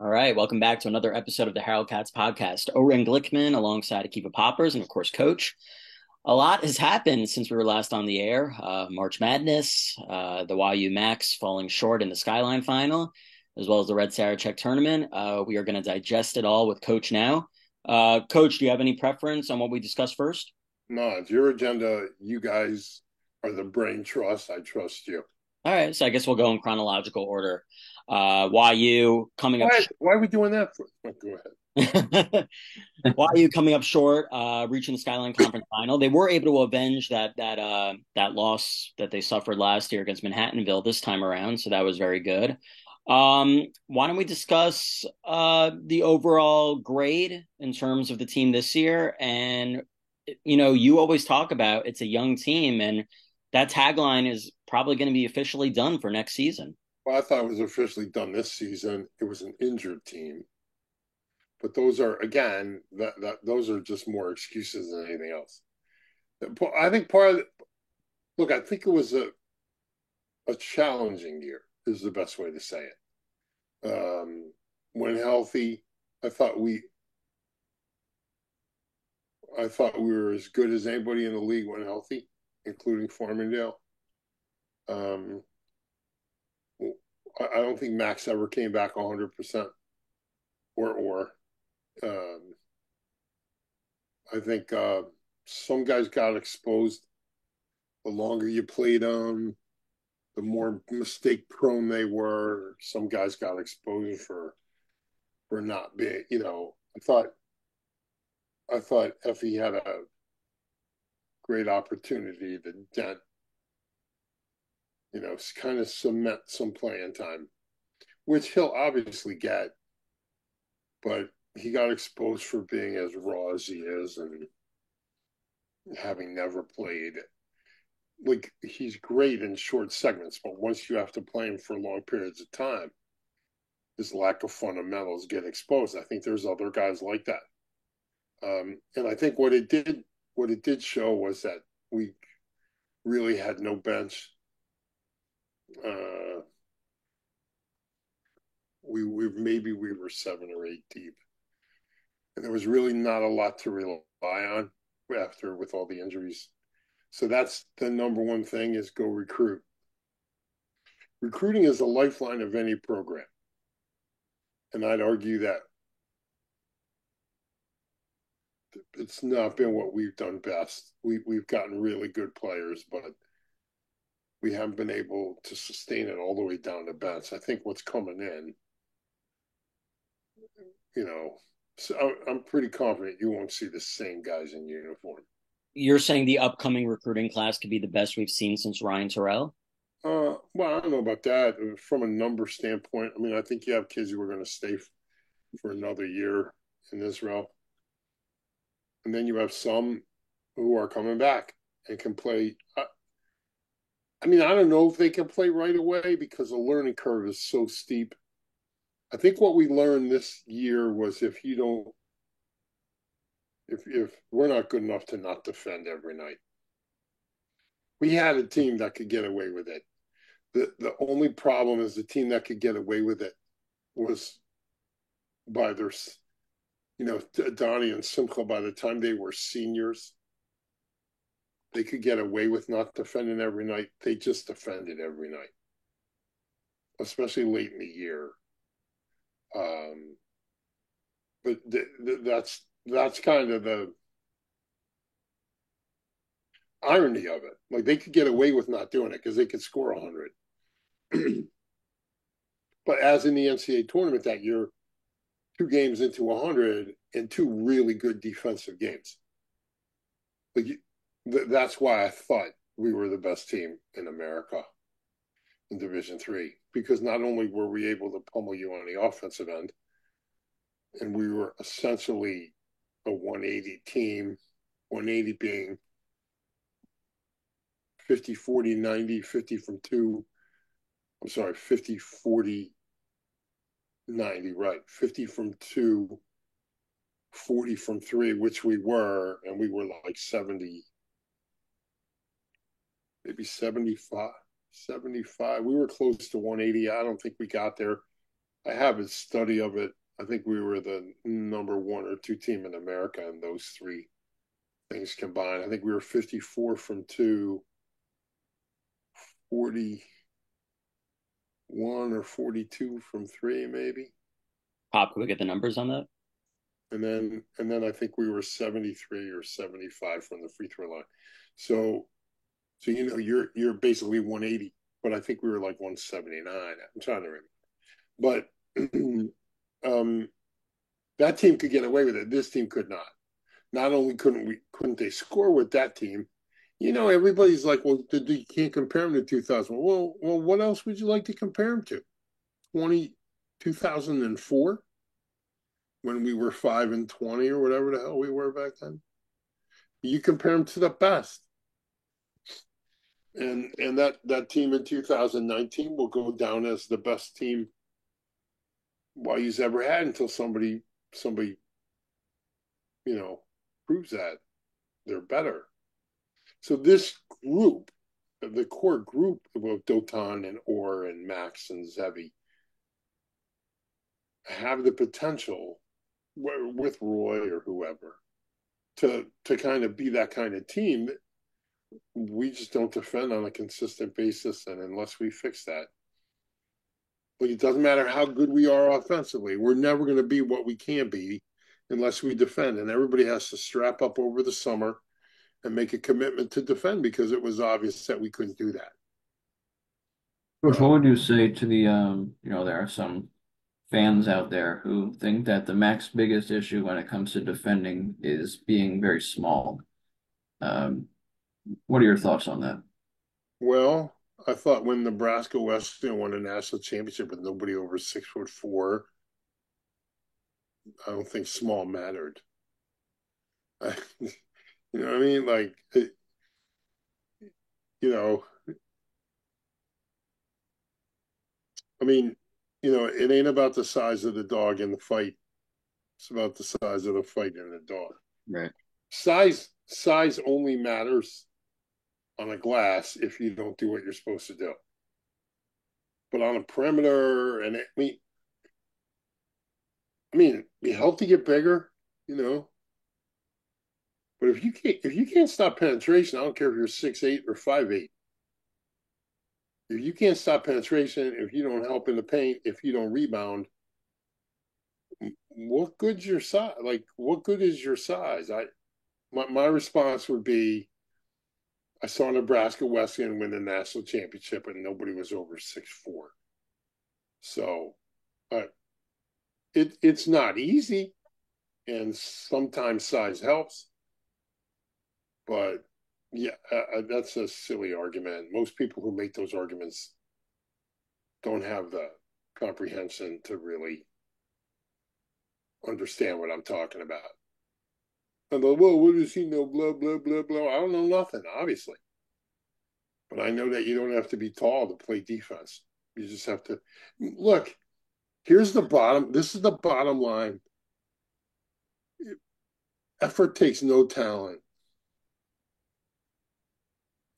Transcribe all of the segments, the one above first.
All right, welcome back to another episode of the Harold Katz podcast. Oren Glickman alongside Akiva Poppers and, of course, Coach. A lot has happened since we were last on the air. March Madness, the YU Max falling short in the Skyline final, as well as the Red Sarachek tournament. We are going to digest it all with Coach now. Coach, do you have any preference on what we discuss first? No, it's your agenda. You guys are the brain trust. I trust you. All right, so I guess we'll go in chronological order. YU coming up. Why are we doing that for? Oh, go YU coming up short, reaching the Skyline Conference Final. They were able to avenge that loss that they suffered last year against Manhattanville this time around, so that was very good. Why don't we discuss the overall grade in terms of the team this year? And you always talk about it's a young team, and that tagline is probably going to be officially done for next season. Well, I thought it was officially done this season. It was an injured team, but those are again that those are just more excuses than anything else. I think part of look, I think it was a challenging year. Is the best way to say it. When healthy, I thought we I thought we were as good as anybody in the league when healthy, including Farmingdale. Um, I don't think Max ever came back 100%. Or I think some guys got exposed. The longer you played them, the more mistake prone they were. Some guys got exposed for not being. I thought Effie had a great opportunity to dent. Kind of cement some playing time, which he'll obviously get, but he got exposed for being as raw as he is and having never played. Like, he's great in short segments, but once you have to play him for long periods of time, his lack of fundamentals get exposed. I think there's other guys like that. And I think what it did show was that we really had no bench. Uh, we were 7 or 8 deep, and there was really not a lot to rely on after with all the injuries. So that's the number one thing is go recruit. Recruiting is the lifeline of any program. And I'd argue that it's not been what we've done best. We've gotten really good players, but we haven't been able to sustain it all the way down to bench. I think what's coming in, you know, so I'm pretty confident you won't see the same guys in uniform. You're saying the upcoming recruiting class could be the best we've seen since Ryan Terrell? Well, I don't know about that. From a number standpoint, I mean, I think you have kids who are going to stay for another year in Israel. And then you have some who are coming back and can play. I mean, I don't know if they can play right away because the learning curve is so steep. I think what we learned this year was if we're not good enough to not defend every night, we had a team that could get away with it. The only problem is the team that could get away with it was by their, Donnie and Simcha. By the time they were seniors, they could get away with not defending every night. They just defended every night, especially late in the year. Um, but that's kind of the irony of it. Like, they could get away with not doing it because they could score 100. But as in the NCAA tournament that year, 2 games into 100 and 2 really good defensive games. Like, that's why I thought we were the best team in America in Division III, because not only were we able to pummel you on the offensive end, and we were essentially a 180 team, 180 being 50, 40, 90, 50 from two. I'm sorry, 50, 40, 90, right. 50 from two, 40 from three, which we were, and we were like 70, maybe 75. 75. We were close to 180. I don't think we got there. I have a study of it. I think we were the number one or two team in America in those three things combined. I think we were 54 from two, 41 or 42 from three, maybe. Pop, could we get the numbers on that? And then I think we were 73 or 75 from the free throw line. So you're basically 180, but I think we were like 179. I'm trying to remember. But that team could get away with it. This team could not. Not only couldn't they score with that team, everybody's like, well, you can't compare them to 2000. Well, what else would you like to compare them to? 2004, when we were 5-20 or whatever the hell we were back then. You compare them to the best, and that team in 2019 will go down as the best team he's ever had until somebody proves that they're better. So this group, the core group of Dotan and Orr and Max and Zevi, have the potential with Roy or whoever to kind of be that kind of team. We just don't defend on a consistent basis, and unless we fix that, like, it doesn't matter how good we are offensively, we're never going to be what we can be unless we defend. And everybody has to strap up over the summer and make a commitment to defend, because it was obvious that we couldn't do that. Coach, what would you say to there are some fans out there who think that the Mac's biggest issue when it comes to defending is being very small. Um, what are your thoughts on that? Well, I thought when Nebraska Wesleyan won a national championship with nobody over 6'4", I don't think small mattered. You know what I mean? Like, you know, I mean, it ain't about the size of the dog in the fight. It's about the size of the fight in the dog. Right. Size only matters on a glass if you don't do what you're supposed to do. But on a perimeter, and be healthy, get bigger, you know. But if you can't stop penetration, I don't care if you're 6'8" or 5'8". If you can't stop penetration, if you don't help in the paint, if you don't rebound, what good's your size? Like, what good is your size? My response would be, I saw Nebraska Wesleyan win the national championship and nobody was over 6'4". So it's not easy, and sometimes size helps. But yeah, that's a silly argument. Most people who make those arguments don't have the comprehension to really understand what I'm talking about. And well, what does he know? Blah, blah, blah, blah. I don't know nothing, obviously. But I know that you don't have to be tall to play defense. You just have to look. Here's the bottom. This is the bottom line. Effort takes no talent.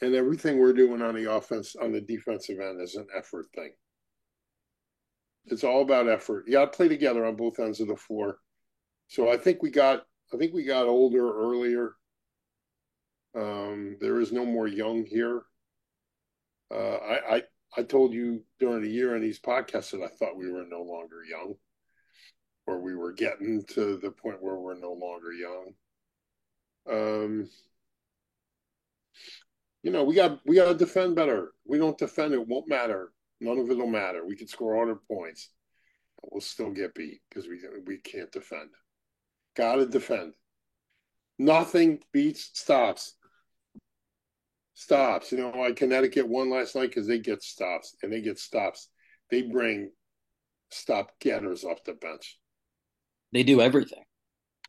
And everything we're doing on the defensive end is an effort thing. It's all about effort. You got to play together on both ends of the floor. So I think we got older earlier. There is no more young here. I told you during the year in these podcasts that I thought we were no longer young, or we were getting to the point where we're no longer young. We got to defend better. We don't defend, it won't matter. None of it'll matter. We could score 100 points. We'll still get beat because we can't defend. Got to defend. Nothing beats stops. Stops. Like Connecticut won last night because they get stops, and they get stops. They bring stop getters off the bench. They do everything.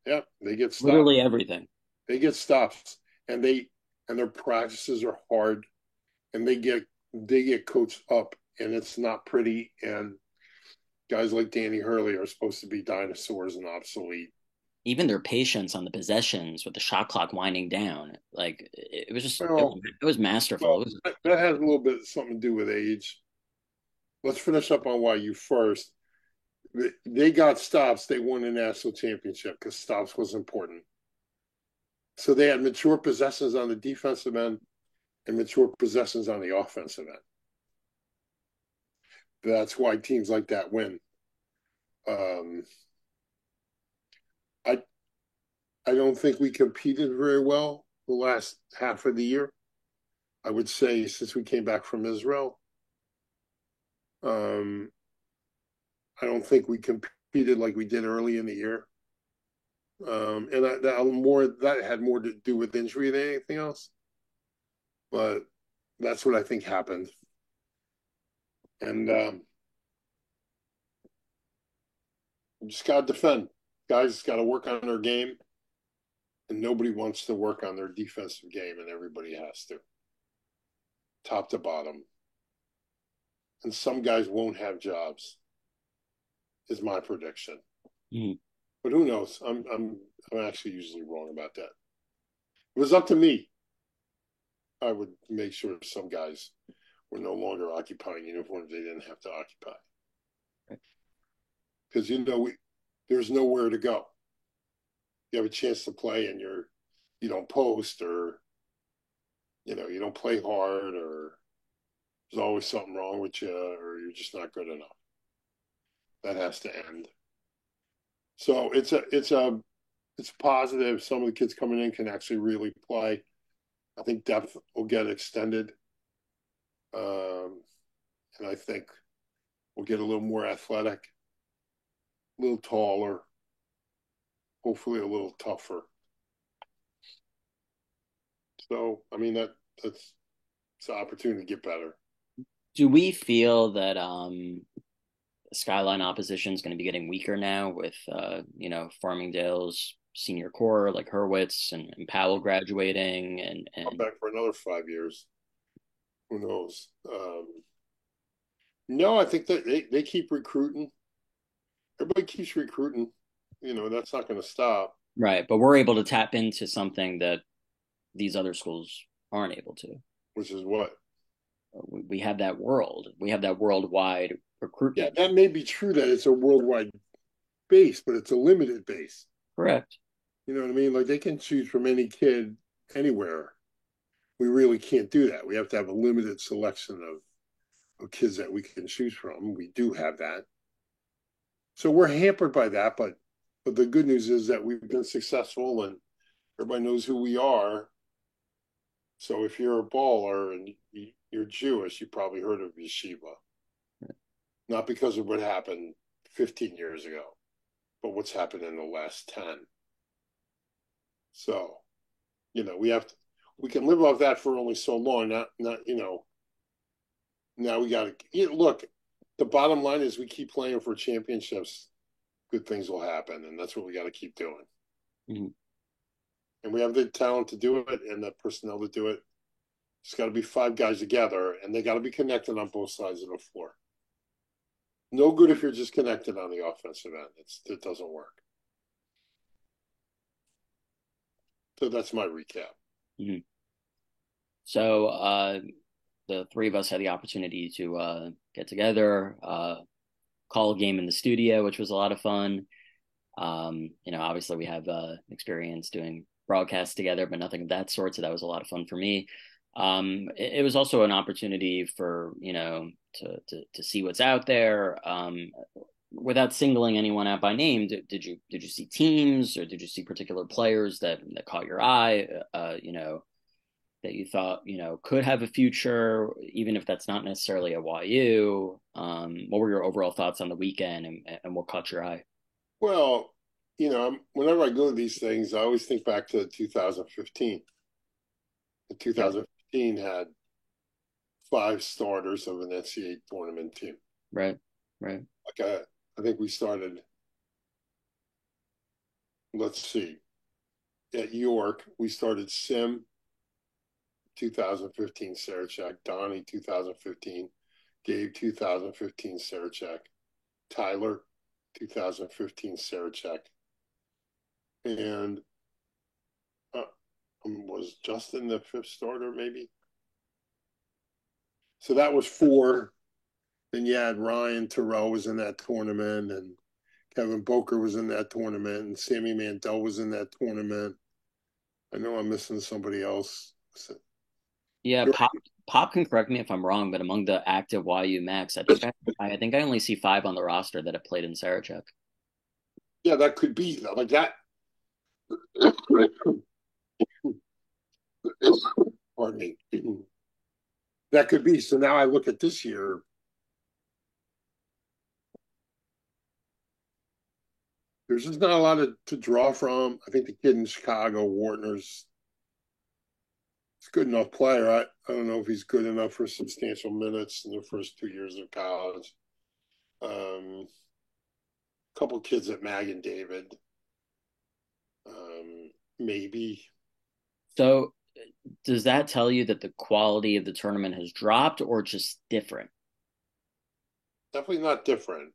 Yep, they get stops. Literally everything. They get stops, and their practices are hard, and they get coached up, and it's not pretty. And guys like Danny Hurley are supposed to be dinosaurs and obsolete. Even their patience on the possessions with the shot clock winding down, like it was just Well, it was masterful. Well, that has a little bit something to do with age. Let's finish up on YU first. they got stops. They won a national championship because stops was important. So they had mature possessions on the defensive end and mature possessions on the offensive end. That's why teams like that win. Um, I I don't think we competed very well the last half of the year. I would say since we came back from Israel, um, I don't think we competed like we did early in the year. And that had more to do with injury than anything else. But that's what I think happened. And just got to defend. Guys got to work on their game, and nobody wants to work on their defensive game, and everybody has to, top to bottom. And some guys won't have jobs, is my prediction. Mm. But who knows? I'm actually usually wrong about that. If it was up to me, I would make sure some guys were no longer occupying uniforms they didn't have to occupy. Because there's nowhere to go. You have a chance to play and you don't post, or you don't play hard, or there's always something wrong with you, or you're just not good enough. That has to end. So it's positive. Some of the kids coming in can actually really play. I think depth will get extended, and I think we'll get a little more athletic, a little taller, hopefully a little tougher. So I mean that's it's an opportunity to get better. Do we feel that Skyline opposition is going to be getting weaker now with Farmingdale's senior core like Hurwitz and Powell graduating I'm and back for another 5 years. Who knows? No, I think that they keep recruiting. Everybody keeps recruiting. That's not going to stop. right, but we're able to tap into something that these other schools aren't able to. Which is what? We have that worldwide Yeah, recruitment. that may be true that it's a worldwide base, but it's a limited base. Correct. You know what I mean? Like they can choose from any kid anywhere. We really can't do that. We have to have a limited selection of kids that we can choose from. We do have that. So we're hampered by that, but the good news is that we've been successful and everybody knows who we are. So if you're a baller and you're Jewish, you probably heard of Yeshiva. Not because of what happened 15 years ago, but what's happened in the last 10. So, we can live off that for only so long. Now we got to look. The bottom line is we keep playing for championships. Good things will happen, and that's what we got to keep doing. Mm-hmm. And we have the talent to do it and the personnel to do it. It's got to be 5 guys together, and they got to be connected on both sides of the floor. No good if you're just connected on the offensive end. It doesn't work. So that's my recap. Mm-hmm. So the three of us had the opportunity to get together, call a game in the studio, which was a lot of fun. Obviously we have experience doing broadcasts together, but nothing of that sort. So that was a lot of fun for me. It was also an opportunity for, to see what's out there. Without singling anyone out by name, did you see teams or did you see particular players that caught your eye? That you thought could have a future, even if that's not necessarily a YU. What were your overall thoughts on the weekend, and what caught your eye? Well, whenever I go to these things, I always think back to 2015. The 2015 had 5 starters of an NCAA tournament team. Right. Like I think we started. Let's see. At York, we started Sim, 2015 Sarachek, Donnie 2015, Gabe 2015 Sarachek, Tyler 2015 Sarachek, and was Justin the 5th starter maybe? So that was 4. Then you had Ryan Terrell was in that tournament, and Kevin Boker was in that tournament, and Sammy Mandel was in that tournament. I know I'm missing somebody else. Yeah, Pop can correct me if I'm wrong, but among the active YU Max, I think I only see 5 on the roster that have played in Sarachek. Yeah, that could be like that. Pardon me. That could be. So now I look at this year. There's just not a lot to draw from. I think the kid in Chicago, Wartner's, he's a good enough player. I don't know if he's good enough for substantial minutes in the first 2 years of college. A couple kids at Mag and David, maybe. So does that tell you that the quality of the tournament has dropped or just different? Definitely not different.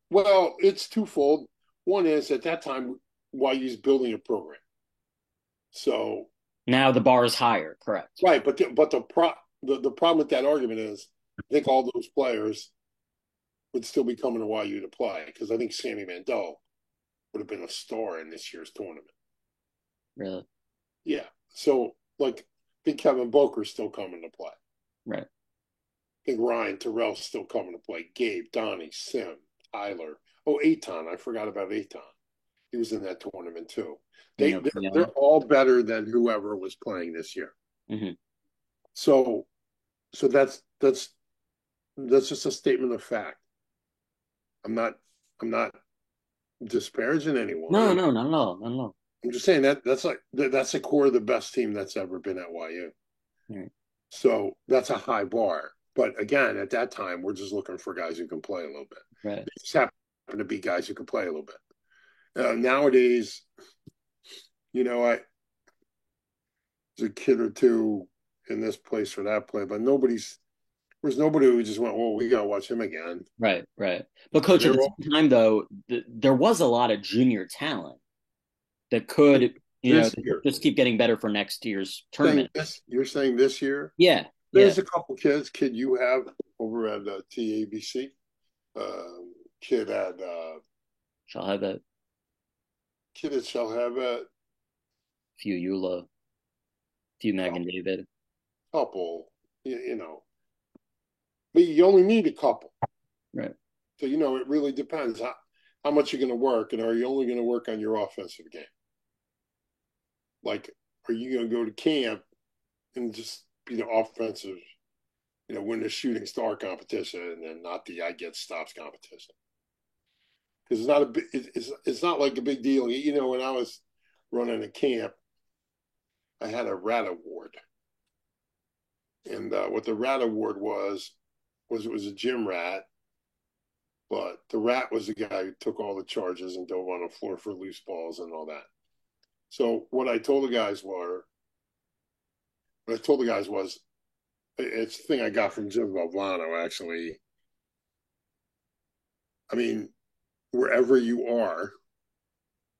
Well, it's twofold. One is at that time, YU's building a program. So Now the bar is higher, correct? right, but the problem with that argument is I think all those players would still be coming to YU to play because I think Sammy Mandel would have been a star in this year's tournament. Really? Yeah. So like I think Kevin Boker's still coming to play. Right. I think Ryan Terrell's still coming to play. Gabe, Donnie, Sim, Tyler. Oh, Aton. I forgot about Aton. He was in that tournament too. They're all better than whoever was playing this year. Mm-hmm. So that's just a statement of fact. I'm not disparaging anyone. No, not at all. Not at all. I'm just saying that's the core of the best team that's ever been at YU. Right. So that's a high bar. But again, at that time, we're just looking for guys who can play a little bit. Right. They just happen to be guys who can play a little bit. Nowadays, I there's a kid or two in this place or that play, but there's nobody who just went, well, we got to watch him again. Right. But coach, at the same time, though, there was a lot of junior talent that could, just keep getting better for next year's tournament. You're saying this year? Yeah. There's a couple kids. Kid you have over at TABC. Kid at Shalhevet. Kid at Shalhevet. Few Eula. Few Mag and David. Couple, but you only need a couple. Right. So, it really depends how much you're going to work, and are you only going to work on your offensive game? Like, are you going to go to camp and just be the offensive, win the shooting star competition and not the I get stops competition? Because it's not like a big deal. When I was running a camp, I had a rat award. And what the rat award was it was a gym rat, but the rat was the guy who took all the charges and dove on the floor for loose balls and all that. So what I told the guys was, it's the thing I got from Jim Valvano, actually. I mean, wherever you are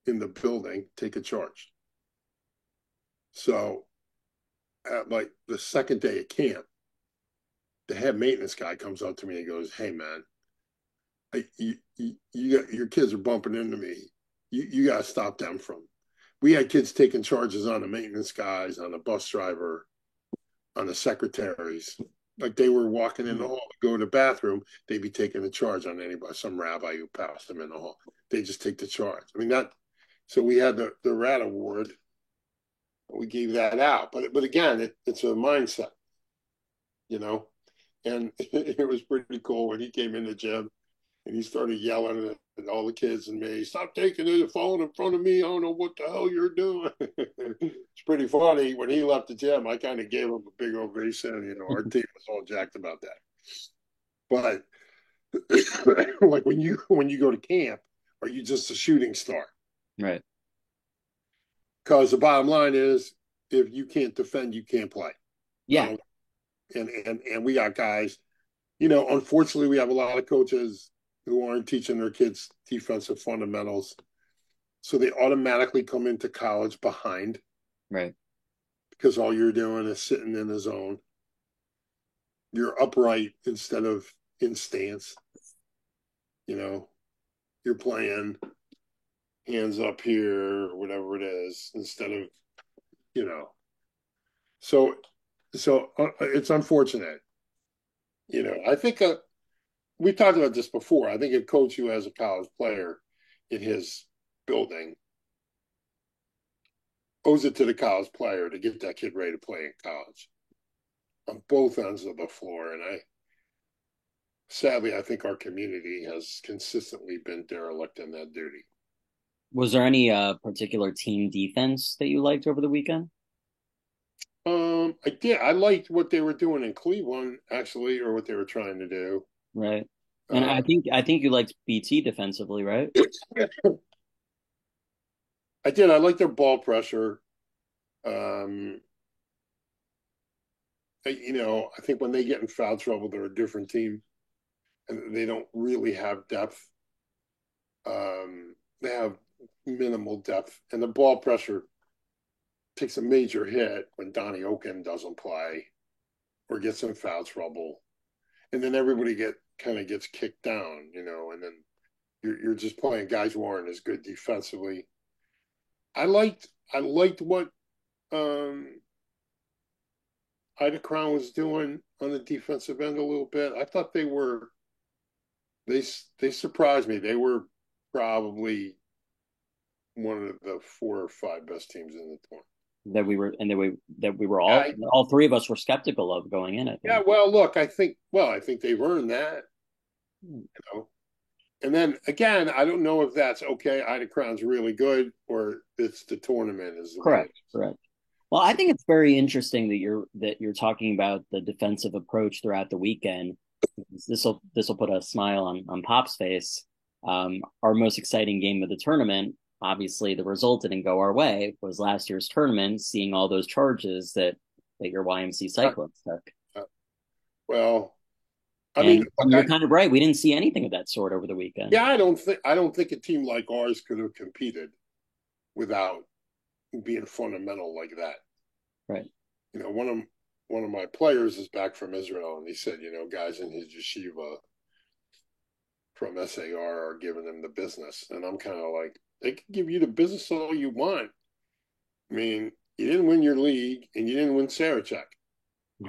in the building, take a charge. So at like the second day of camp, the head maintenance guy comes up to me and goes, "Hey man, your kids are bumping into me. You got to stop them from." We had kids taking charges on the maintenance guys, on the bus driver, on the secretaries. Like they were walking in the hall to go to the bathroom, they'd be taking a charge on anybody, some rabbi who passed them in the hall. They just take the charge. I mean so we had the rat award. We gave that out, but again, it's a mindset, and it was pretty cool when he came in the gym and he started yelling at all the kids and me, "Stop taking the phone in front of me. I don't know what the hell you're doing." It's pretty funny. When he left the gym, I kind of gave him a big ovation. Our team was all jacked about that. But like when you go to camp, are you just a shooting star? Right. Because the bottom line is, if you can't defend, you can't play. Yeah. And we got guys, unfortunately, we have a lot of coaches who aren't teaching their kids defensive fundamentals. So they automatically come into college behind. Right. Because all you're doing is sitting in the zone. You're upright instead of in stance, you're playing hands up here or whatever it is instead of, you know. So it's unfortunate. I think we talked about this before. I think a coach who has a college player in his building owes it to the college player to get that kid ready to play in college on both ends of the floor. And sadly, I think our community has consistently been derelict in that duty. Was there any particular team defense that you liked over the weekend? I did. I liked what they were doing in Cleveland, actually, or what they were trying to do. Right. And Uh, I think you liked BT defensively, right? I did. I like their ball pressure. Um, I think when they get in foul trouble, they're a different team, and they don't really have depth. They have minimal depth, and the ball pressure takes a major hit when Donnie Oken doesn't play or gets in foul trouble, and then everybody kind of gets kicked down, and then you're just playing guys who aren't as good defensively. I liked what um, Ida Crown was doing on the defensive end a little bit. I thought they surprised me. They were probably one of the 4 or 5 best teams in the tournament. That we were Yeah, all three of us were skeptical of going in, I yeah. think. Well, look, I think they've earned that. You know, and then again, I don't know if that's okay. Ida Crown's really good, or it's the tournament is the way it Correct, is. correct. Well, I think it's very interesting that you're talking about the defensive approach throughout the weekend. This will put a smile on Pop's face. Our most exciting game of the tournament, obviously, the result didn't go our way. Was last year's tournament, seeing all those charges that your YMC Uh, Cyclones took. uh, well, I mean, And you're kind of right. We didn't see anything of that sort over the weekend. yeah, I don't think a team like ours could have competed without being fundamental like that. Right. One of my players is back from Israel, and he said, guys in his yeshiva from SAR are giving him the business, and I'm kind of like, they can give you the business all you want. I mean, you didn't win your league, and you didn't win Sarachek,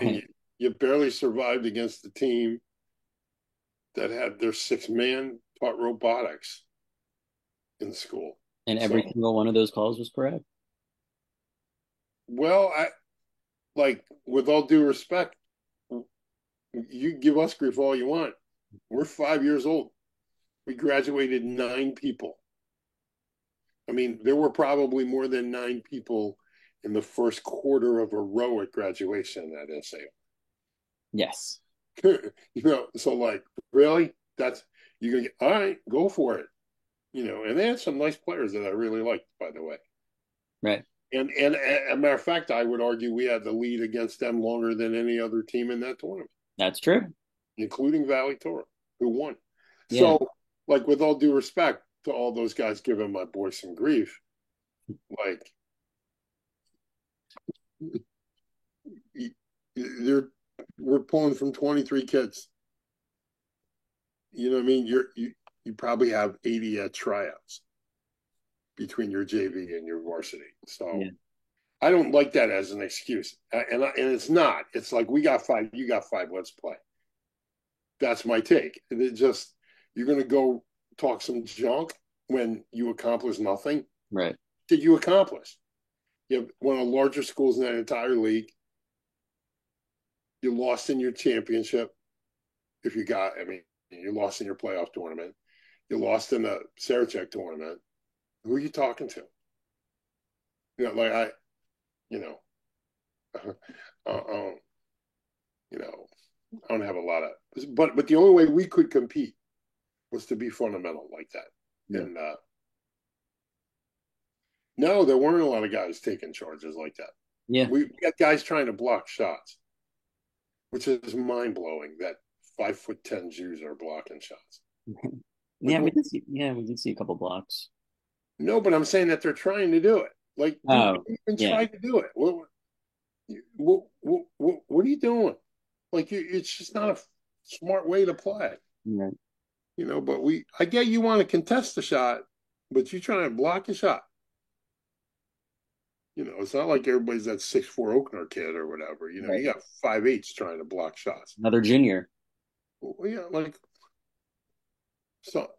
and Right. you barely survived against the team that had their 6 man taught robotics in school. And every So, single one of those calls was correct. well, I like with all due respect, you give us grief all you want. We're 5 years old. We graduated 9 people. I mean, there were probably more than 9 people in the first quarter of a row at graduation at SA. Yes. So like, really? That's you're gonna get all right, go for it. And they had some nice players that I really liked, by the way. Right. And as a matter of fact, I would argue we had the lead against them longer than any other team in that tournament, That's true. including Valley Torah, who won. Yeah. So, like, with all due respect to all those guys giving my boy some grief, like, they're we're pulling from 23 kids. You know what I mean? You probably have 80 at tryouts between your JV and your varsity. So Yeah. I don't like that as an excuse, and it's not. It's like we got 5, you got 5. Let's play. That's my take. It just you're going to go talk some junk when you accomplish nothing. Right. Did you accomplish? You have one of the larger schools in that entire league. You lost in your championship. If you got, I mean, you lost in your playoff tournament. You lost in the Sarachek tournament. Who are you talking to? Like you know, uh, you know, I don't have a lot of, but the only way we could compete was to be fundamental like that. Yeah. And no, there weren't a lot of guys taking charges like that. Yeah. We got guys trying to block shots, which is mind blowing that 5'10" Jews are blocking shots. Like, We did see a couple blocks. no, but I'm saying that they're trying to do it. Like, dude, Oh, you even yeah. try to do it. What are you doing? Like, it's just not a smart way to play. Right. But I get you want to contest the shot, but you trying to block a shot. It's not like everybody's that 6'4" Oakner kid or whatever. Right. You got 5'8" trying to block shots. Another junior. Well, yeah, so,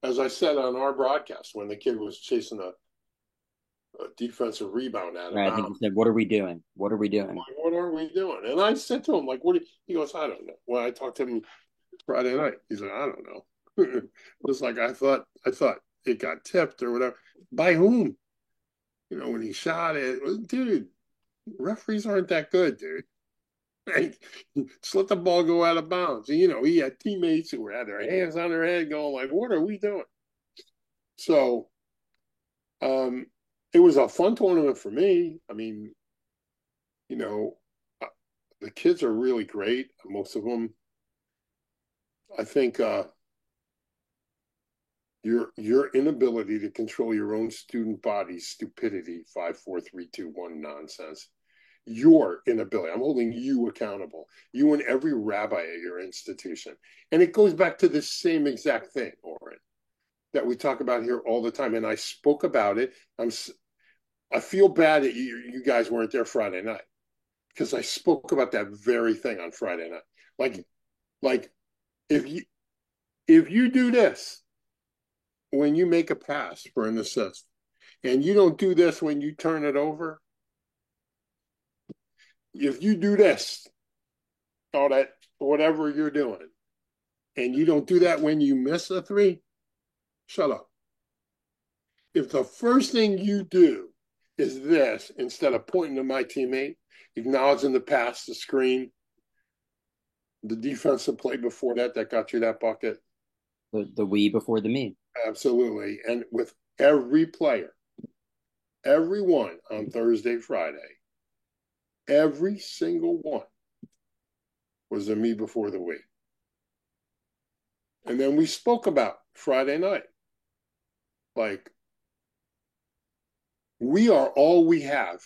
as I said on our broadcast, when the kid was chasing a defensive rebound out of Right. I think he bounds, said, "What are we doing? What are we doing?" like, what are we doing? And I said to him, like, what? He goes, I don't know. Well, I talked to him Friday night. He's like, I don't know. Just like I thought it got tipped or whatever. By whom? When he shot it, dude, referees aren't that good, dude. Like, just let the ball go out of bounds. And, he had teammates who had their hands on their head going like, what are we doing? So it was a fun tournament for me. I mean, you know, uh, the kids are really great. Most of them. I think your inability to control your own student body's stupidity, 5, 4, 3, 2, 1 nonsense. Your inability. I'm holding you accountable. You and every rabbi at your institution. And it goes back to the same exact thing, Oren, that we talk about here all the time. And I spoke about it. I feel bad that you guys weren't there Friday night because I spoke about that very thing on Friday night. Like if you do this when you make a pass for an assist, and you don't do this when you turn it over, if you do this, all that whatever you're doing, and you don't do that when you miss a three, shut up. If the first thing you do is this, instead of pointing to my teammate, acknowledging the pass, the screen, the defensive play before that got you that bucket. The we before the me. Absolutely. And with every player, everyone on Thursday, Friday, every single one was a me before the we. And then we spoke about Friday night. Like, we are all we have.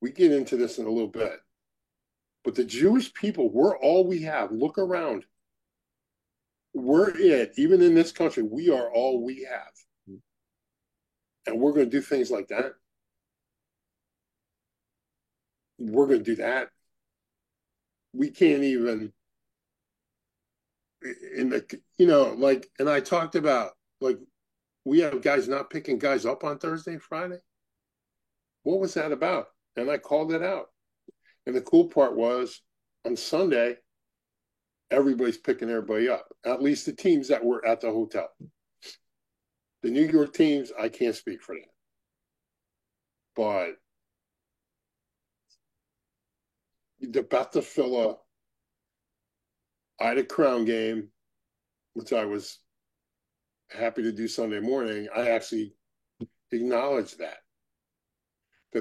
We get into this in a little bit. But the Jewish people, we're all we have. Look around. We're it. Even in this country, we are all we have. And we're going to do things like that. We're going to do that. We can't even, and I talked about, like, we have guys not picking guys up on Thursday, Friday. What was that about? And I called it out. And the cool part was on Sunday, everybody's picking everybody up, at least the teams that were at the hotel. The New York teams, I can't speak for that. But the Bethel I had a Crown game, which I was happy to do Sunday morning. I actually acknowledged that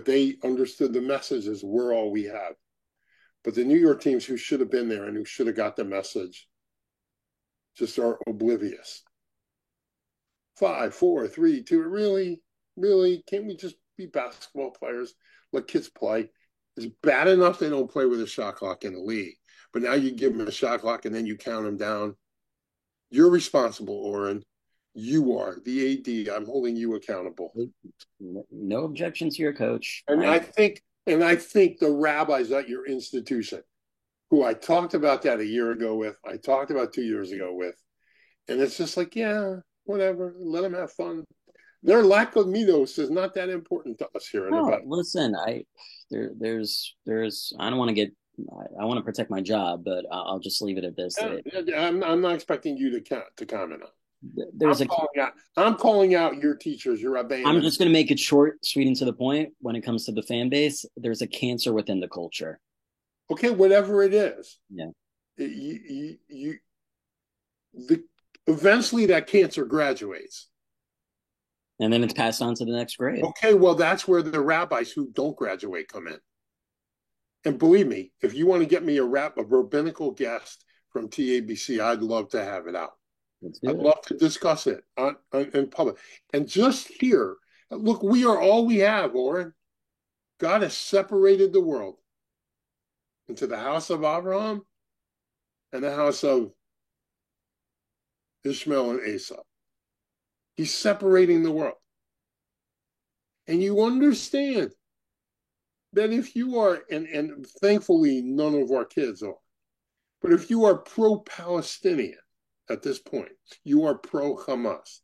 they understood the message as we're all we have. But the New York teams who should have been there and who should have got the message just are oblivious. 5, 4, 3, 2. Really? Can't we just be basketball players? Let kids play. It's bad enough they don't play with a shot clock in the league. But now you give them a shot clock and then you count them down. You're responsible, Oren. You are the AD. I'm holding you accountable. No objections here, coach. And I think the rabbis at your institution, who I talked about that a year ago with, I talked about 2 years ago with, and it's just like, yeah, whatever, let them have fun. Their lack of midos is not that important to us here. No, listen, there's I don't want to get I want to protect my job, but I'll just leave it at this. I'm not expecting you to comment on. I'm calling out your teachers, your rabbanim. I'm just going to make it short, sweet, and to the point. When it comes to the fan base, there's a cancer within the culture. Okay, whatever it is. Yeah. Eventually that cancer graduates. And then it's passed on to the next grade. Okay, well, that's where the rabbis who don't graduate come in. And believe me, if you want to get me a rabbinical guest from TABC, I'd love to have it out. I'd love to discuss it in public. And just here, look, we are all we have, Oren. God has separated the world into the house of Abraham and the house of Ishmael and Esau. He's separating the world. And you understand that if you are, and thankfully none of our kids are, but if you are pro-Palestinian at this point, you are pro-Hamas,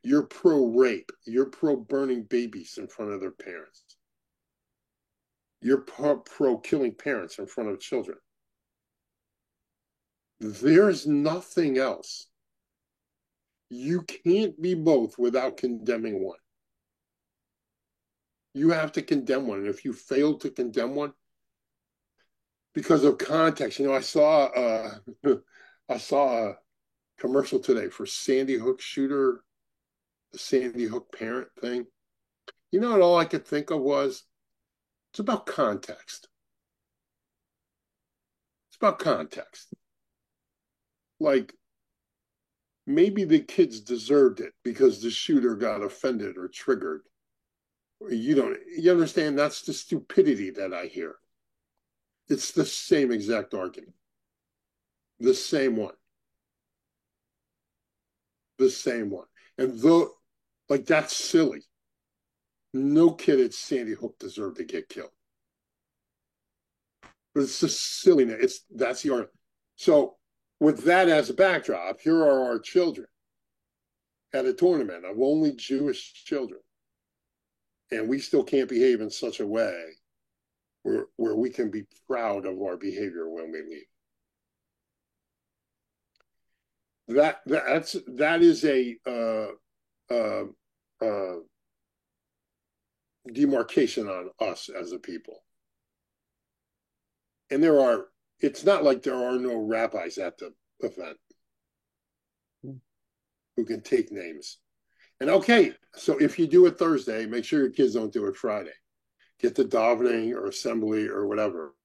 you're pro-rape, you're pro-burning babies in front of their parents, you're pro-killing parents in front of children. There's nothing else. You can't be both without condemning one. You have to condemn one. And if you fail to condemn one, because of context, I saw I saw a commercial today for Sandy Hook shooter, the Sandy Hook parent thing. What all I could think of was it's about context. It's about context. Like maybe the kids deserved it because the shooter got offended or triggered. You understand? That's the stupidity that I hear. It's the same exact argument. The same one. The same one. And though, like, that's silly. No kid at Sandy Hook deserved to get killed. But it's just silliness. That's the argument. So, with that as a backdrop, here are our children at a tournament of only Jewish children. And we still can't behave in such a way where we can be proud of our behavior when we leave. That is a demarcation on us as a people. And it's not like there are no rabbis at the event who can take names. And okay, so if you do it Thursday, make sure your kids don't do it Friday. Get the davening or assembly or whatever.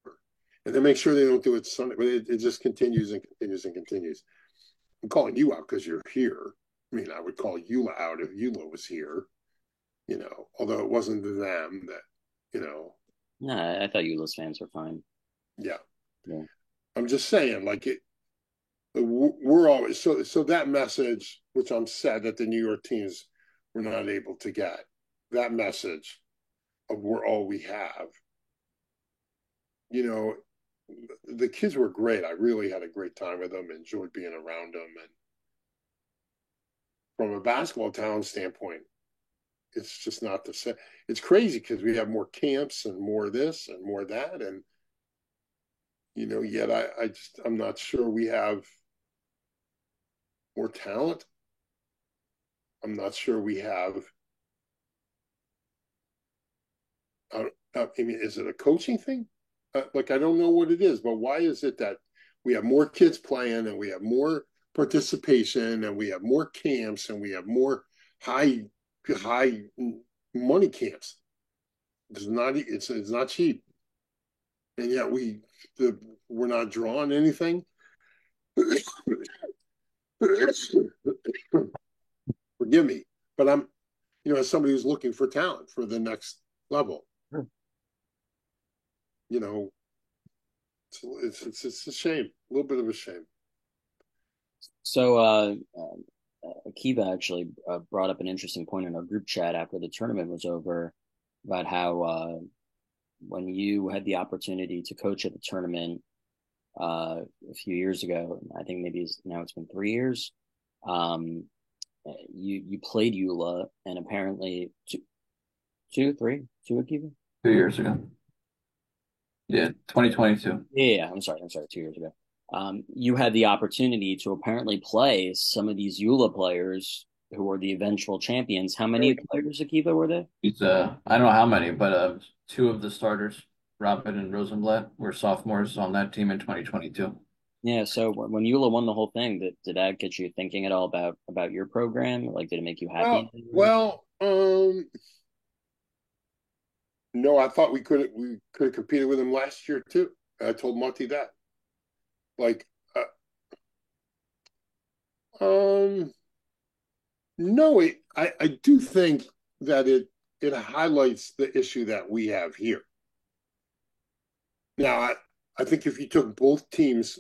And then make sure they don't do it Sunday. But it just continues and continues and continues. I'm calling you out because you're here. I mean, I would call Eula out if Eula was here, although it wasn't them that, No, I thought Eula's fans were fine. Yeah. Yeah. I'm just saying, like, we're always, so that message, which I'm sad that the New York teams were not able to get, that message of we're all we have. The kids were great. I really had a great time with them, enjoyed being around them. And from a basketball talent standpoint, it's just not the same. It's crazy because we have more camps and more this and more that. And, yet I'm not sure we have more talent. I'm not sure we have. I mean, is it a coaching thing? Like, I don't know what it is, but why is it that we have more kids playing and we have more participation and we have more camps and we have more high money camps? It's not cheap, and yet we're not drawing anything. Forgive me, but I'm, as somebody who's looking for talent for the next level. Sure. It's a shame, a little bit of a shame. So Akiva actually brought up an interesting point in our group chat after the tournament was over about how when you had the opportunity to coach at the tournament a few years ago, I think maybe now it's been 3 years. You played Eula, and apparently two Akiva? 2 years ago. Yeah, 2022. Yeah, I'm sorry, 2 years ago. You had the opportunity to apparently play some of these Eula players who were the eventual champions. How many players, Akiva, were there? He's I don't know how many, but two of the starters, Robin and Rosenblatt, were sophomores on that team in 2022. Yeah, so when Eula won the whole thing, did that get you thinking at all about your program? Like, did it make you happy? Well, no, I thought we could have competed with them last year too. I told Monty that. Like, no, I do think that it highlights the issue that we have here. Now, I think if you took both teams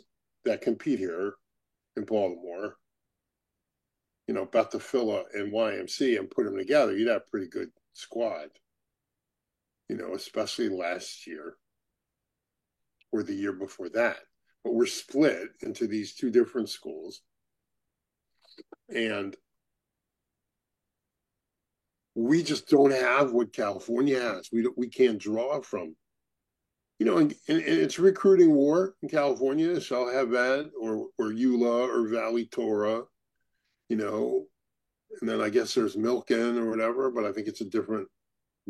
that compete here in Baltimore, Bethaphylla and YMC and put them together, you'd have a pretty good squad, especially last year or the year before that. But we're split into these two different schools. And we just don't have what California has. We can't draw from. And it's recruiting war in California. So have that or EULA or Valley Torah, and then I guess there's Milken or whatever, but I think it's a different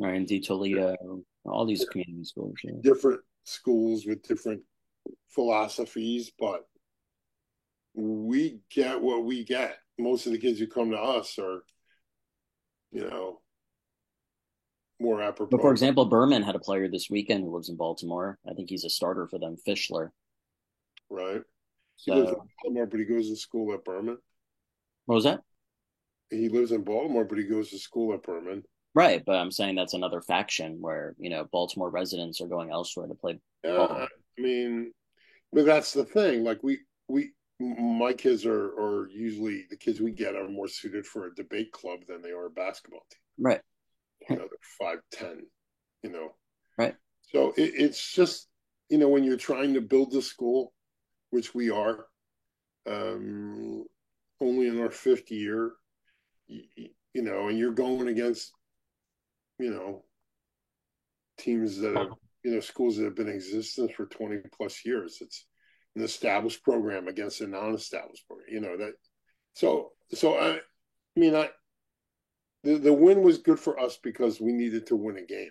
R&D Toledo, all these community schools. Yeah. Different schools with different philosophies, but we get what we get. Most of the kids who come to us are, more apropos. But for example, Berman had a player this weekend who lives in Baltimore. I think he's a starter for them, Fischler. Right. He So, lives in Baltimore, but he goes to school at Berman. what was that? He lives in Baltimore, but he goes to school at Berman. Right, but I'm saying that's another faction where, Baltimore residents are going elsewhere to play ball. I mean, but that's the thing. Like my kids are usually the kids we get are more suited for a debate club than they are a basketball team. Right. They're 5'10", Right. So it's just, when you're trying to build a school, which we are, only in our fifth year, and you're going against, teams that have, schools that have been in existence for 20 plus years. It's an established program against a non-established program, that. So the win was good for us because we needed to win a game.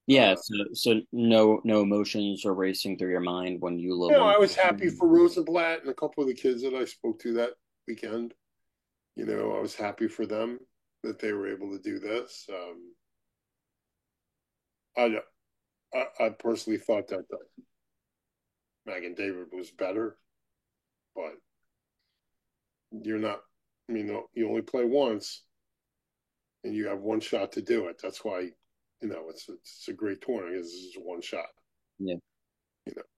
Yeah, so no emotions are racing through your mind when you look. I was happy for Rosenblatt and a couple of the kids that I spoke to that weekend. I was happy for them that they were able to do this. I personally thought that Magen David was better, but you're not. You only play once, and you have one shot to do it. That's why, it's a great tournament. This is one shot. Yeah.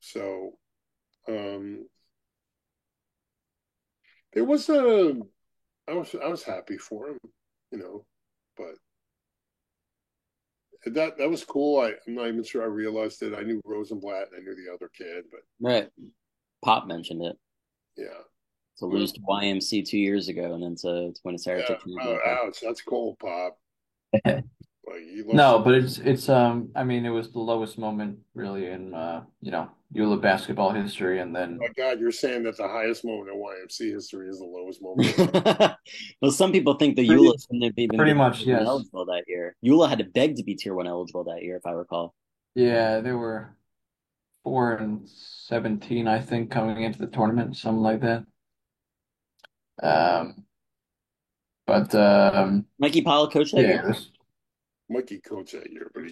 So, there was I was happy for him, but that was cool. I'm not even sure I realized it. I knew Rosenblatt and I knew the other kid, but Right. Pop mentioned it. yeah. To lose to YMC 2 years ago and then to win a Saratoga. Ouch, that's cold, Pop. No, but it's I mean it was the lowest moment really in EULA basketball history, and then my God, you're saying that the highest moment in YMC history is the lowest moment. Well, some people think the EULA shouldn't have even pretty been much, Tier 1 yes. eligible that year. EULA had to beg to be Tier 1 eligible that year, if I recall. Yeah, they were 4-17, I think, coming into the tournament, something like that. But Mikey Powell coached that year? Mikey coached that year, but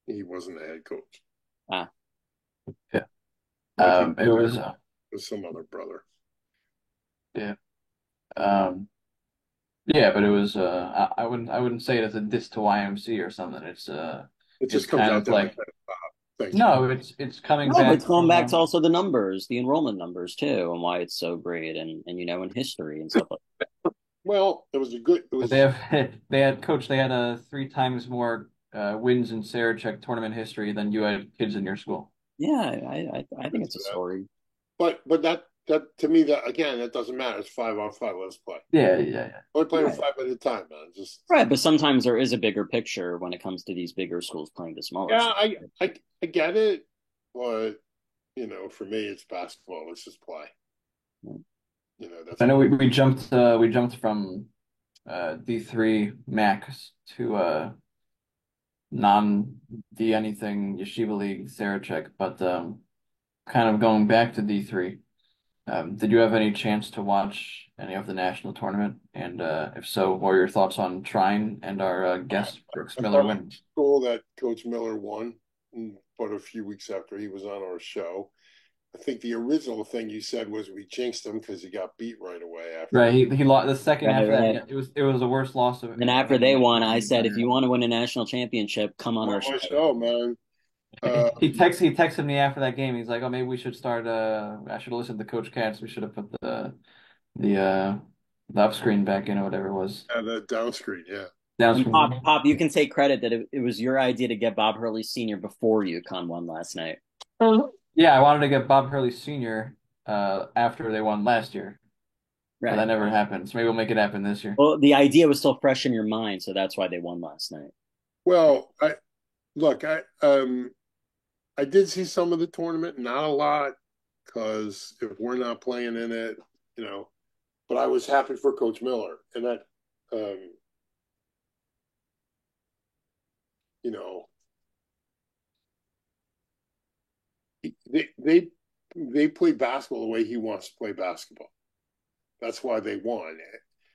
he wasn't the head coach. Yeah. It was some other brother. Yeah. Yeah, but it was I wouldn't say it as a diss to YMC or something. It just comes out like no, it's coming back. But it's going back to also the numbers, the enrollment numbers too, and why it's so great, and in history and stuff like that. Well, it was a good. They had 3 times more wins in Sarachek tournament history than you had kids in your school. Yeah, I think it's a story. But that to me that doesn't matter. It's 5-on-5. Let's play. Yeah. We're playing 5 at a time, man. Just right. But sometimes there is a bigger picture when it comes to these bigger schools playing the smaller. Yeah, I get it, but for me, it's basketball. Let's just play. I know we jumped from D3 Max to non-D anything Yeshiva League Sarachek, but kind of going back to D3. Did you have any chance to watch any of the national tournament? And if so, what are your thoughts on Trine and our guest Brooks Miller win? Cool that Coach Miller won, but a few weeks after he was on our show. I think the original thing you said was we jinxed him because he got beat right away after. Right, he lost the second after that. It was the worst loss of. And after they won, I said, if you want to win a national championship, come on our show. Man. He texted me after that game. He's like, "Oh, maybe we should start. I should have listened to Coach Katz. We should have put the uh the up screen back in or whatever it was. at a down screen, yeah. Down And Pop, screen. Pop, you can take credit that it was your idea to get Bob Hurley Sr. before UConn won last night. Yeah, I wanted to get Bob Hurley Sr. After they won last year, but that Right. never happened. So maybe we'll make it happen this year. Well, the idea was still fresh in your mind, so that's why they won last night. Well, I did see some of the tournament, not a lot, because if we're not playing in it, you know, but I was happy for Coach Miller, and that, um, you know, they they play basketball the way he wants to play basketball. That's why they won.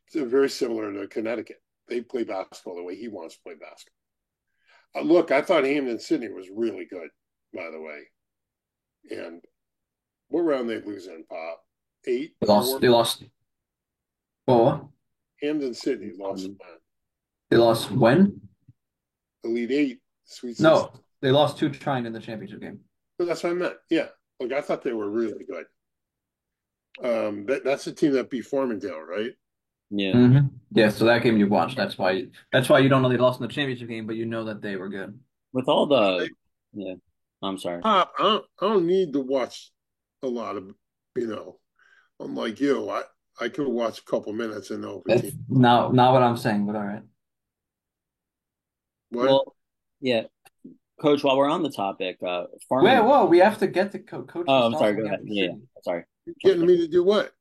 It's very similar to Connecticut. They play basketball the way he wants to play basketball. Look, I thought Hampden Sydney was really good, by the way. And what round they lose in, Pop? Eight, They lost. four. They lost. Oh, Hampden Sydney lost they lost when? Elite Eight, Sweet 16. No, they lost two trying in the championship game. But that's what I meant. Yeah. Look, I thought they were really good. That's the team that beat Farmingdale, right? Yeah. Yeah, so that game you watched. That's why you don't know they lost in the championship game, but you know that they were good. With all the, yeah, I'm sorry. Pop, I don't need to watch a lot of, you know, unlike you. I could watch a couple minutes and know if a That's team. not what I'm saying, but all right. What? Well, yeah, Coach. While we're on the topic, Wait, Farming. whoa, we have to get to Coach's Oh, I'm thoughts sorry. on Go ahead. Hampton Yeah, City. sorry. You're Jump getting in. me to do what?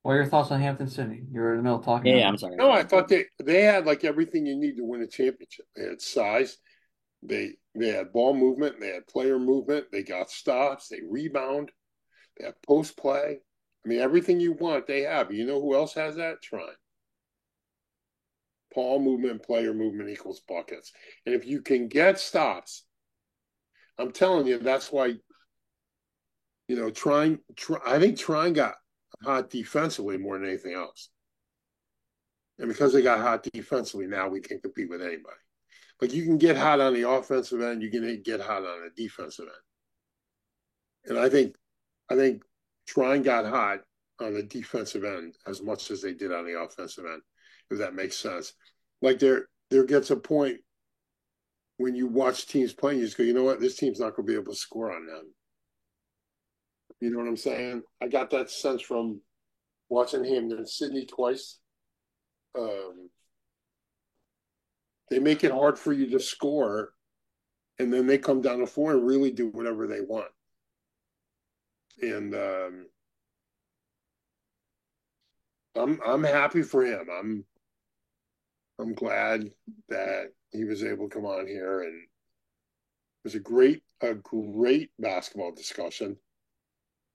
What are your thoughts on Hampton City? You were in the middle of talking Yeah, about yeah, I'm them. sorry. No, I thought they had like everything you need to win a championship. They had size, they had ball movement, they had player movement, they got stops, they rebound, they have post play. I mean, everything you want, they have. You know who else has that? Trine. Ball movement, player movement equals buckets. And if you can get stops, I'm telling you, that's why, I think Trine got hot defensively more than anything else. And because they got hot defensively, now we can compete with anybody. Like you can get hot on the offensive end, you can get hot on the defensive end. And I think Trine got hot on the defensive end as much as they did on the offensive end, if that makes sense. Like there gets a point when you watch teams playing, you just go, you know what, this team's not going to be able to score on them. You know what I'm saying? I got that sense from watching Hampden Sydney twice. Um, they make it hard for you to score, and then they come down the floor and really do whatever they want. And I'm happy for him. I'm glad that he was able to come on here, and it was a great basketball discussion.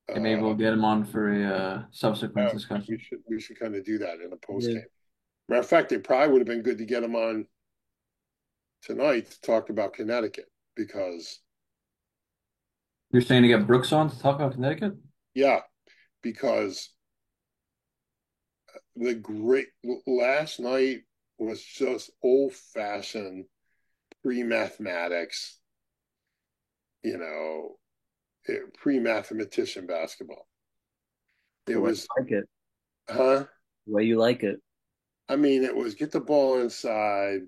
And maybe we'll get him on for a subsequent We discussion. should we should kind of do that in a post Yeah. game. Matter of fact, it probably would have been good to get him on tonight to talk about Connecticut because You're saying to get Brooks on to talk about Connecticut? yeah, because the great last night was just old fashioned pre mathematics, you know, pre mathematician basketball. It The way was, you like it. huh? The way you like it. I mean, it was get the ball inside,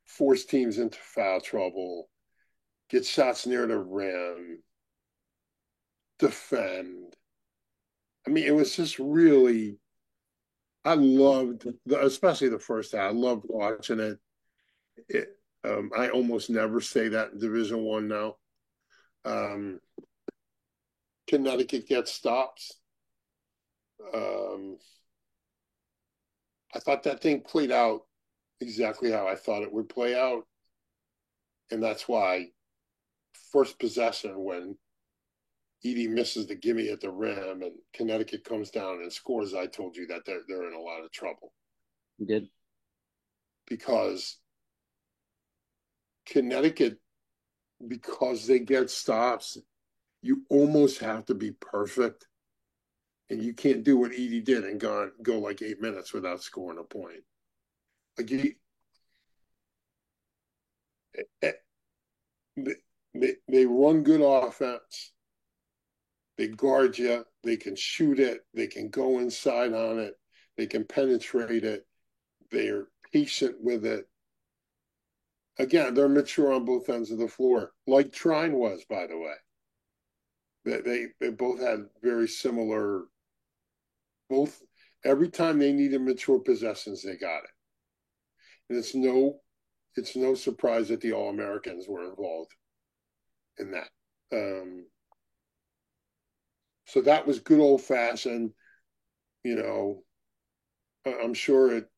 force teams into foul trouble, get shots near the rim, defend. I mean, it was just really. I loved, especially the first half. I loved watching it. I almost never say that in Division One now. Um, Connecticut gets stops. Um, I thought that thing played out exactly how I thought it would play out, and that's why first possession when Edie misses the gimme at the rim and Connecticut comes down and scores, I told you that they're in a lot of trouble You did. because Connecticut, because they get stops, you almost have to be perfect, and you can't do what Edie did and go like 8 minutes without scoring a point. Like they run good offense. They guard you. They can shoot it. They can go inside on it. They can penetrate it. They're patient with it. Again, they're mature on both ends of the floor, like Trine was, by the way. They both had very similar. Both every time they needed mature possessions, they got it. And it's no surprise that the All Americans were involved in that. So that was good old fashioned. You know, I'm sure it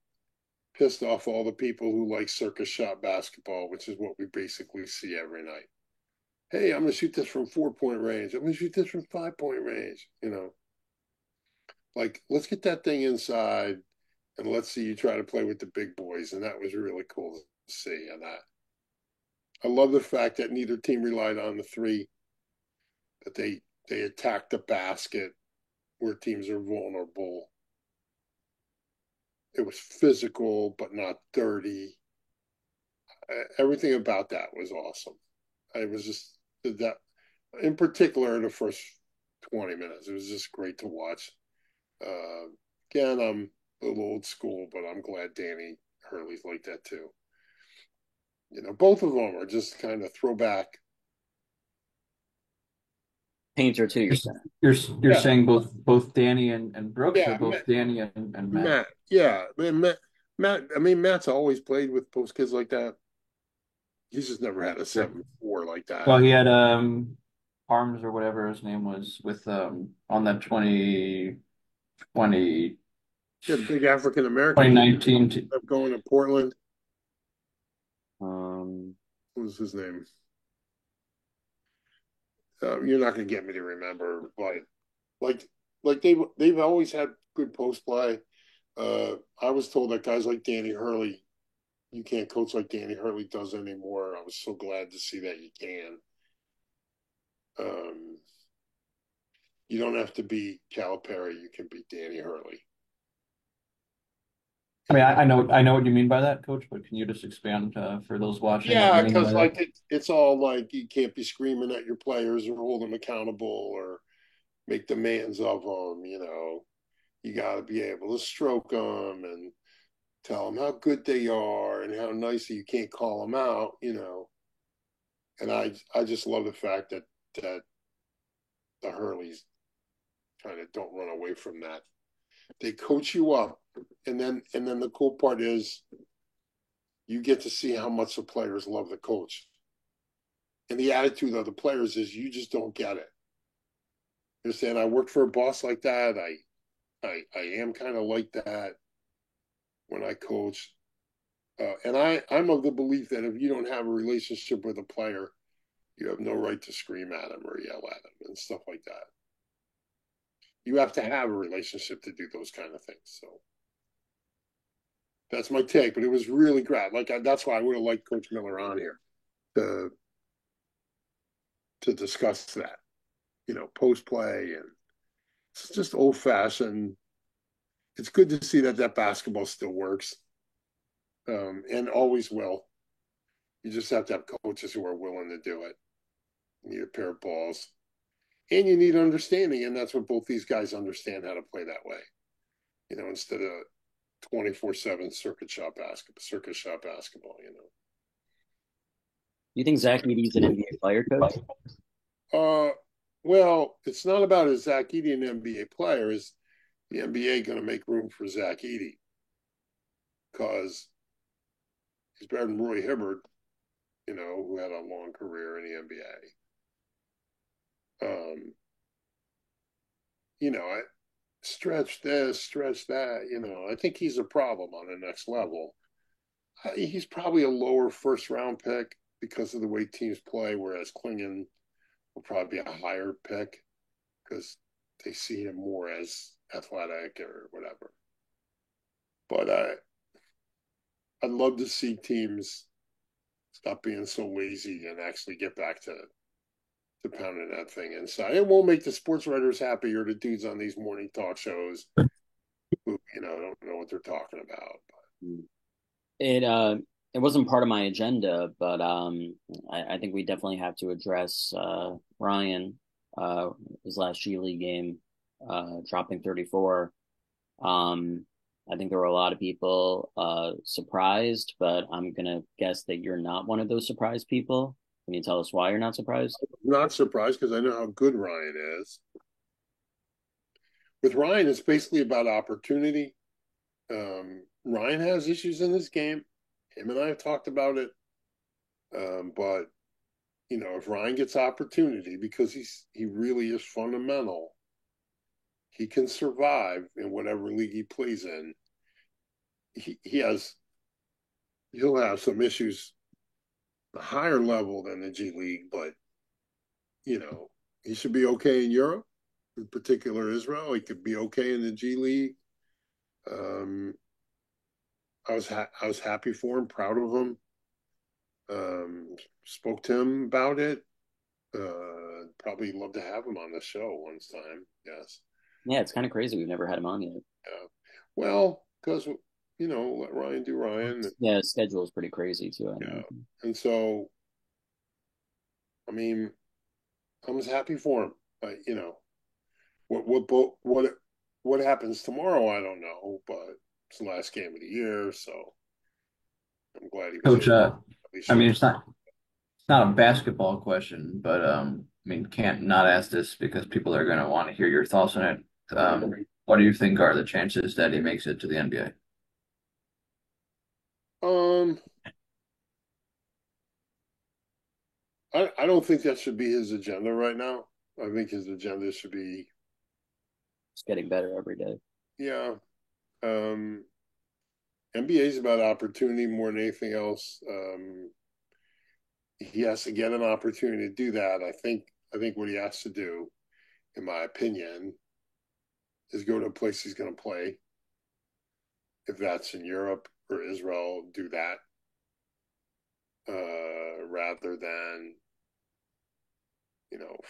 pissed off all the people who like circus shot basketball, which is what we basically see every night. Hey, I'm going to shoot this from 4 point range. I'm going to shoot this from 5 point range. Like, let's get that thing inside and let's see you try to play with the big boys. And that was really cool to see. And I love the fact that neither team relied on the three, that they attacked the basket where teams are vulnerable. It was physical, but not dirty. Everything about that was awesome. I was just that, in particular, the first 20 minutes. It was just great to watch. Again, I'm a little old school, but I'm glad Danny Hurley's like that too. Both of them are just kind of throwback. Painter too, you're saying. You're Yeah, saying both Danny and Brooks, or yeah, both Danny and Matt? Matt. Yeah, man, Matt. I mean, Matt's always played with post kids like that. He's just never had a Sure. 7-4 like Well, that. he had Arms or whatever his name was with on that 2020 He had a big African American kid 2019 going to Portland. Um, What was his name? You're not going to get me to remember, but like they've always had good post play. I was told that guys like Danny Hurley, you can't coach like Danny Hurley does anymore. I was so glad to see that you can. Um, you don't have to be Calipari. You can be Danny Hurley. I mean, And I know what you mean by that, Coach, but can you just expand for those watching what you yeah, mean by because that? like it's all like you can't be screaming at your players or hold them accountable or make demands of them. You got to be able to stroke them and tell them how good they are and how nice you can't call them out. And I just love the fact that the Hurleys kind of don't run away from that. They coach you up, and then the cool part is you get to see how much the players love the coach. And the attitude of the players is you just don't get it. They're saying I worked for a boss like that. I am kind of like that when I coach. And I'm of the belief that if you don't have a relationship with a player, you have no right to scream at him or yell at him and stuff like that. You have to have a relationship to do those kind of things. So that's my take. But it was really great. That's why I would have liked Coach Miller on here to discuss that. Post play, and it's just old fashioned. It's good to see that basketball still works, and always will. You just have to have coaches who are willing to do it. You need a pair of balls, and you need understanding, and that's what both these guys understand how to play that way. Instead of 24/7 circus shop basketball. you think Zach Edey's an NBA player, coach? Uh, well, it's not about is Zach Edey an NBA player? Is the NBA going to make room for Zach Edey? Because he's better than Roy Hibbert, who had a long career in the NBA. I stretch this, stretch that. I think he's a problem on the next level. He's probably a lower first round pick because of the way teams play, whereas Klingon will probably be a higher pick because they see him more as athletic or whatever. But I'd love to see teams stop being so lazy and actually get back to pounding that thing inside. It won't make the sports writers happy or the dudes on these morning talk shows who don't know what they're talking about. It it wasn't part of my agenda, but I think we definitely have to address Ryan, uh, his last G League game, dropping 34. Um, I think there were a lot of people surprised, but I'm gonna guess that you're not one of those surprised people. Can you tell us why you're not surprised? Not surprised because I know how good Ryan is. With Ryan, it's basically about opportunity. Ryan has issues in this game. Him and I have talked about it. But if Ryan gets opportunity because he really is fundamental, he can survive in whatever league he plays in. He'll have some issues a higher level than the G League, but he should be okay in Europe, in particular Israel. He could be okay in the G League. Um, I was happy for him, proud of him. Spoke to him about it. Probably love to have him on the show one time. Yes. Yeah, it's kind of crazy. We've never had him on yet. Yeah. Well, because let Ryan do Ryan. Yeah, his schedule is pretty crazy too. I Yeah. know. And so, I mean, I'm just happy for him. But what happens tomorrow, I don't know. But it's the last game of the year, so I'm glad he was Coach, able to at least I show. mean, it's not a basketball question, but I mean, can't not ask this because people are going to want to hear your thoughts on it. What do you think are the chances that he makes it to the NBA? Um, I don't think that should be his agenda right now. I think his agenda should be, It's getting better every day. yeah. NBA is about opportunity more than anything else. He has to get an opportunity to do that. I think what he has to do, in my opinion, is go to a place he's going to play. If that's in Europe or Israel, do that rather than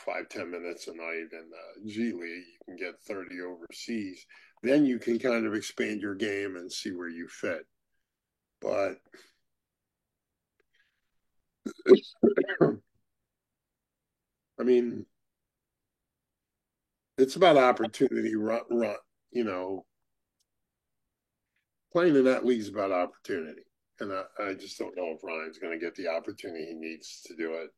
5-10 minutes a night in the G League. You can get 30 overseas. Then you can kind of expand your game and see where you fit. But I mean, it's about opportunity. You know, Playing in that league is about opportunity, and I just don't know if Ryan's going to get the opportunity he needs to do it.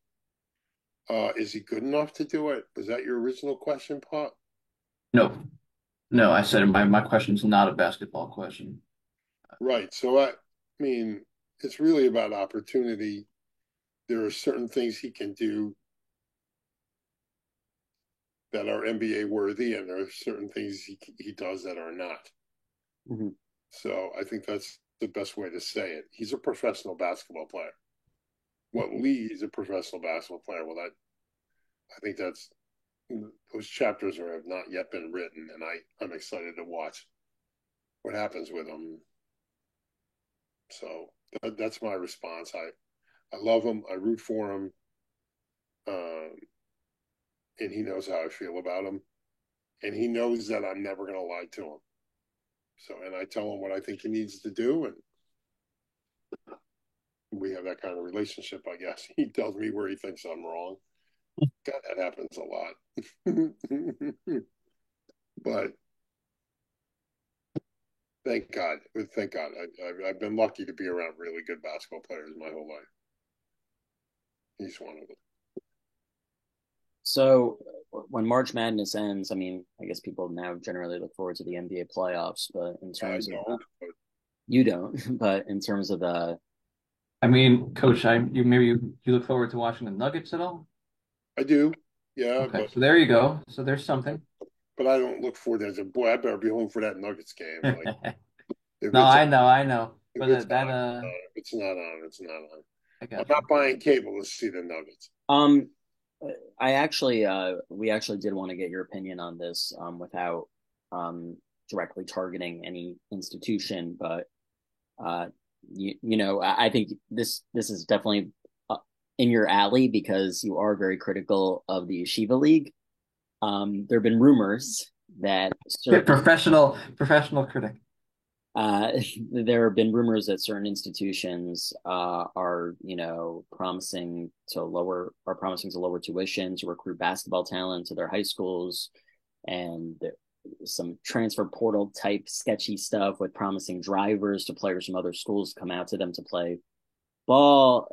Is he good enough to do it? Was that your original question, Pop? No, no, I said my question's not a basketball question. Right. So I mean, it's really about opportunity. There are certain things he can do that are NBA worthy, and there are certain things he does that are not. Mhm. So I think that's the best way to say it. He's a professional basketball player. What league is a professional basketball player? Well, I think those chapters have not yet been written, and I'm excited to watch what happens with him. So that's my response. I love him. I root for him, um, and he knows how I feel about him, and he knows that I'm never going to lie to him. So, and I tell him what I think he needs to do, and we have that kind of relationship, I guess. He tells me where he thinks I'm wrong. God, that happens a lot. But thank God, I've been lucky to be around really good basketball players my whole life. He's one of them. So when March Madness ends, I mean, I guess people now generally look forward to the NBA playoffs, but in I terms of don't, but you don't, but in terms of the I mean, Coach, you look forward to watching the Nuggets at all? I do, yeah, Okay, so there you go. So there's something. but I don't look forward to it. As a boy, I better be home for that Nuggets game. Like if No, it's I know. if But it's that on, if it's not on, it's not on. I I'm got not you. buying cable to see the Nuggets. um I actually we actually did want to get your opinion on this without um directly targeting any institution, but uh I think this is definitely in your alley because you are very critical of the Yeshiva League. There have been rumors that Yeah, certain professional critic. uh, there have been rumors that certain institutions are, promising to lower tuition to recruit basketball talent to their high schools, and some transfer portal type sketchy stuff with promising drivers to players from other schools to come out to them to play ball.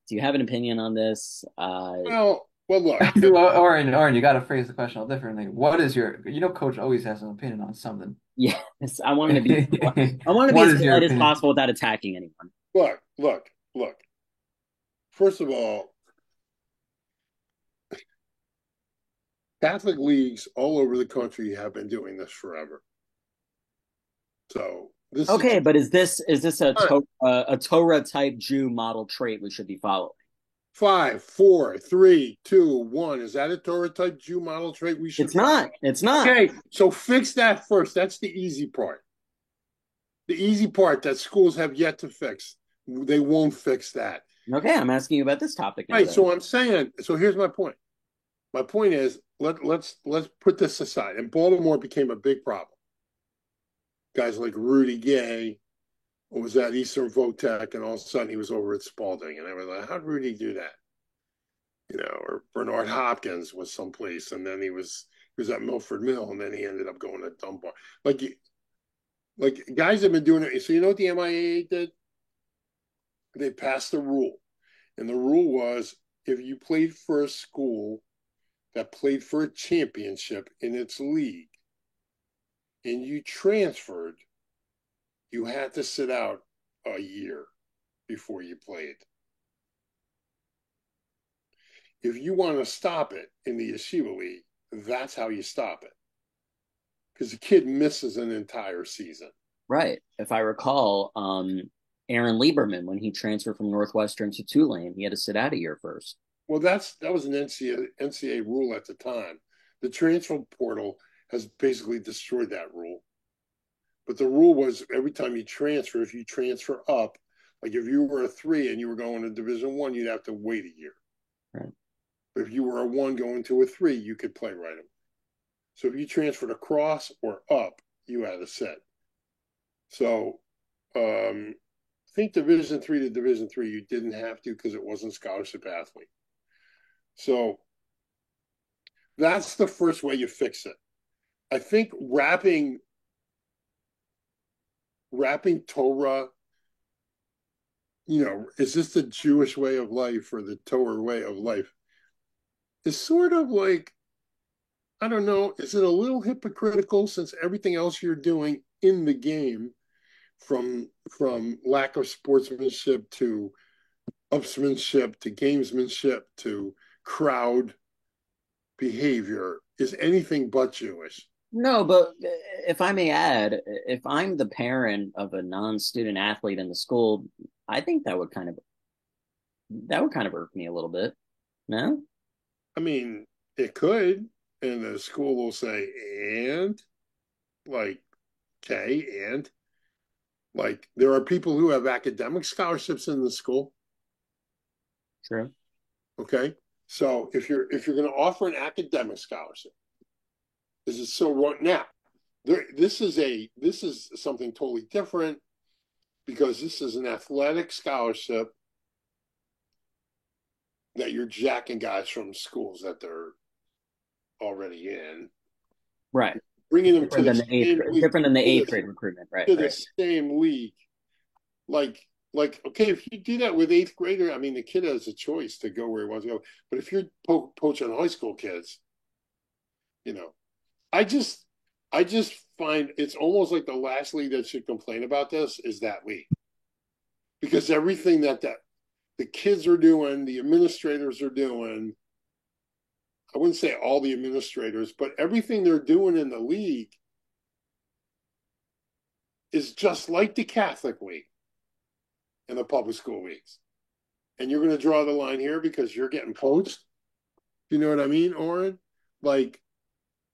Do you have an opinion on this? Well, look. Oren, you got to phrase the question a little differently. What is coach always has an opinion on something. Yes, I want to be What as is your polite as opinion? possible without attacking anyone. Look. First of all, Catholic leagues all over the country have been doing this forever. So this is Okay, but is this a Torah type Jew model trait we should be following? 5, 4, 3, 2, 1. Is that a Torah type Jew model trait we should It's follow? not. It's not. Okay, so fix that first. That's the easy part. The easy part that schools have yet to fix. They won't fix that. Okay, I'm asking you about this topic now. Right. Then. So I'm saying. So here's my point. My point is let's put this aside. And Baltimore became a big problem. Guys like Rudy Gay was at Eastern Votech, and all of a sudden he was over at Spalding, and I was like, how'd Rudy do that? Or Bernard Hopkins was someplace, and then he was at Milford Mill, and then he ended up going to Dunbar. Like guys have been doing it. So you know what the MIAA did? They passed a rule, and the rule was if you played for a school that played for a championship in its league, and you transferred, you had to sit out a year before you played. If you want to stop it in the Yeshiva League, that's how you stop it. Because the kid misses an entire season. Right. If I recall, Aaron Lieberman, when he transferred from Northwestern to Tulane, he had to sit out a year first. Well, that was an NCAA rule at the time. The transfer portal has basically destroyed that rule. But the rule was every time you transfer, if you transfer up, like if you were a 3 and you were going to Division I, you'd have to wait a year. Right. But if you were a 1 going to a 3, you could play right away. So if you transferred across or up, you had to sit. So I think Division III to Division III, you didn't have to because it wasn't scholarship athlete. So that's the first way you fix it. I think wrapping Torah, is this the Jewish way of life or the Torah way of life? Is sort of like, I don't know, is it a little hypocritical since everything else you're doing in the game, from lack of sportsmanship to upsmanship to gamesmanship to crowd behavior, is anything but Jewish? No, but if I may add, if I'm the parent of a non-student athlete in the school, I think that would kind of irk me a little bit. No? I mean, it could, and the school will say, and like, okay, and like there are people who have academic scholarships in the school. True. Okay. So if you're going to offer an academic scholarship, is it so wrong now? This is something totally different because this is an athletic scholarship that you're jacking guys from schools that they're already in, Right. bringing them Different to than the the eighth same grade, league, different than the eighth grade recruitment. Right. to the Right. same league. Like okay, if you do that with eighth grader, I mean the kid has a choice to go where he wants to go. But if you're poaching high school kids, you know, I just find it's almost like the last league that should complain about this is that league, because everything that the kids are doing, the administrators are doing. I wouldn't say all the administrators, but everything they're doing in the league is just like the Catholic League and the public school leagues. And you're going to draw the line here because you're getting poached. You know what I mean, Oren? Like,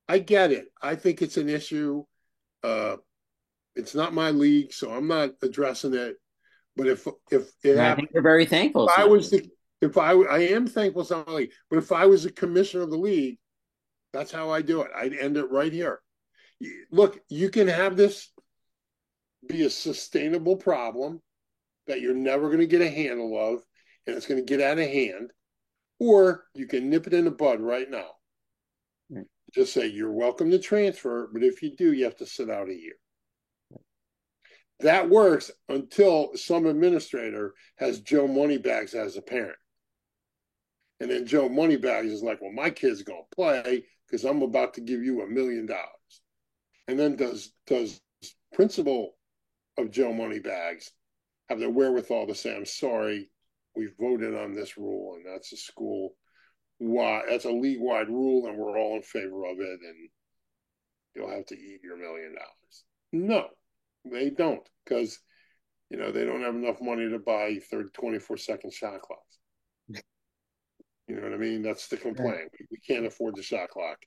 I get it. I think it's an issue. It's not my league, so I'm not addressing it. But if it And I happened, think we're very thankful. if I was the, if I am thankful it's not my league, but if I was the commissioner of the league, that's how I do it. I'd end it right here. Look, you can have this be a sustainable problem that you're never going to get a handle of, and it's going to get out of hand, or you can nip it in the bud right now. Right. Just say, you're welcome to transfer, but if you do, you have to sit out a year. That works until some administrator has Joe Moneybags as a parent. And then Joe Moneybags is like, well, my kid's going to play because I'm about to give you $1 million. And then does principal of Joe Moneybags have the wherewithal to say, I'm sorry, we voted on this rule, and that's a school wide, that's a league-wide rule, and we're all in favor of it, and you'll have to eat your $1 million. No, they don't, because they don't have enough money to buy 24-second shot clocks. You know what I mean? That's the complaint. Right. We can't afford the shot clock.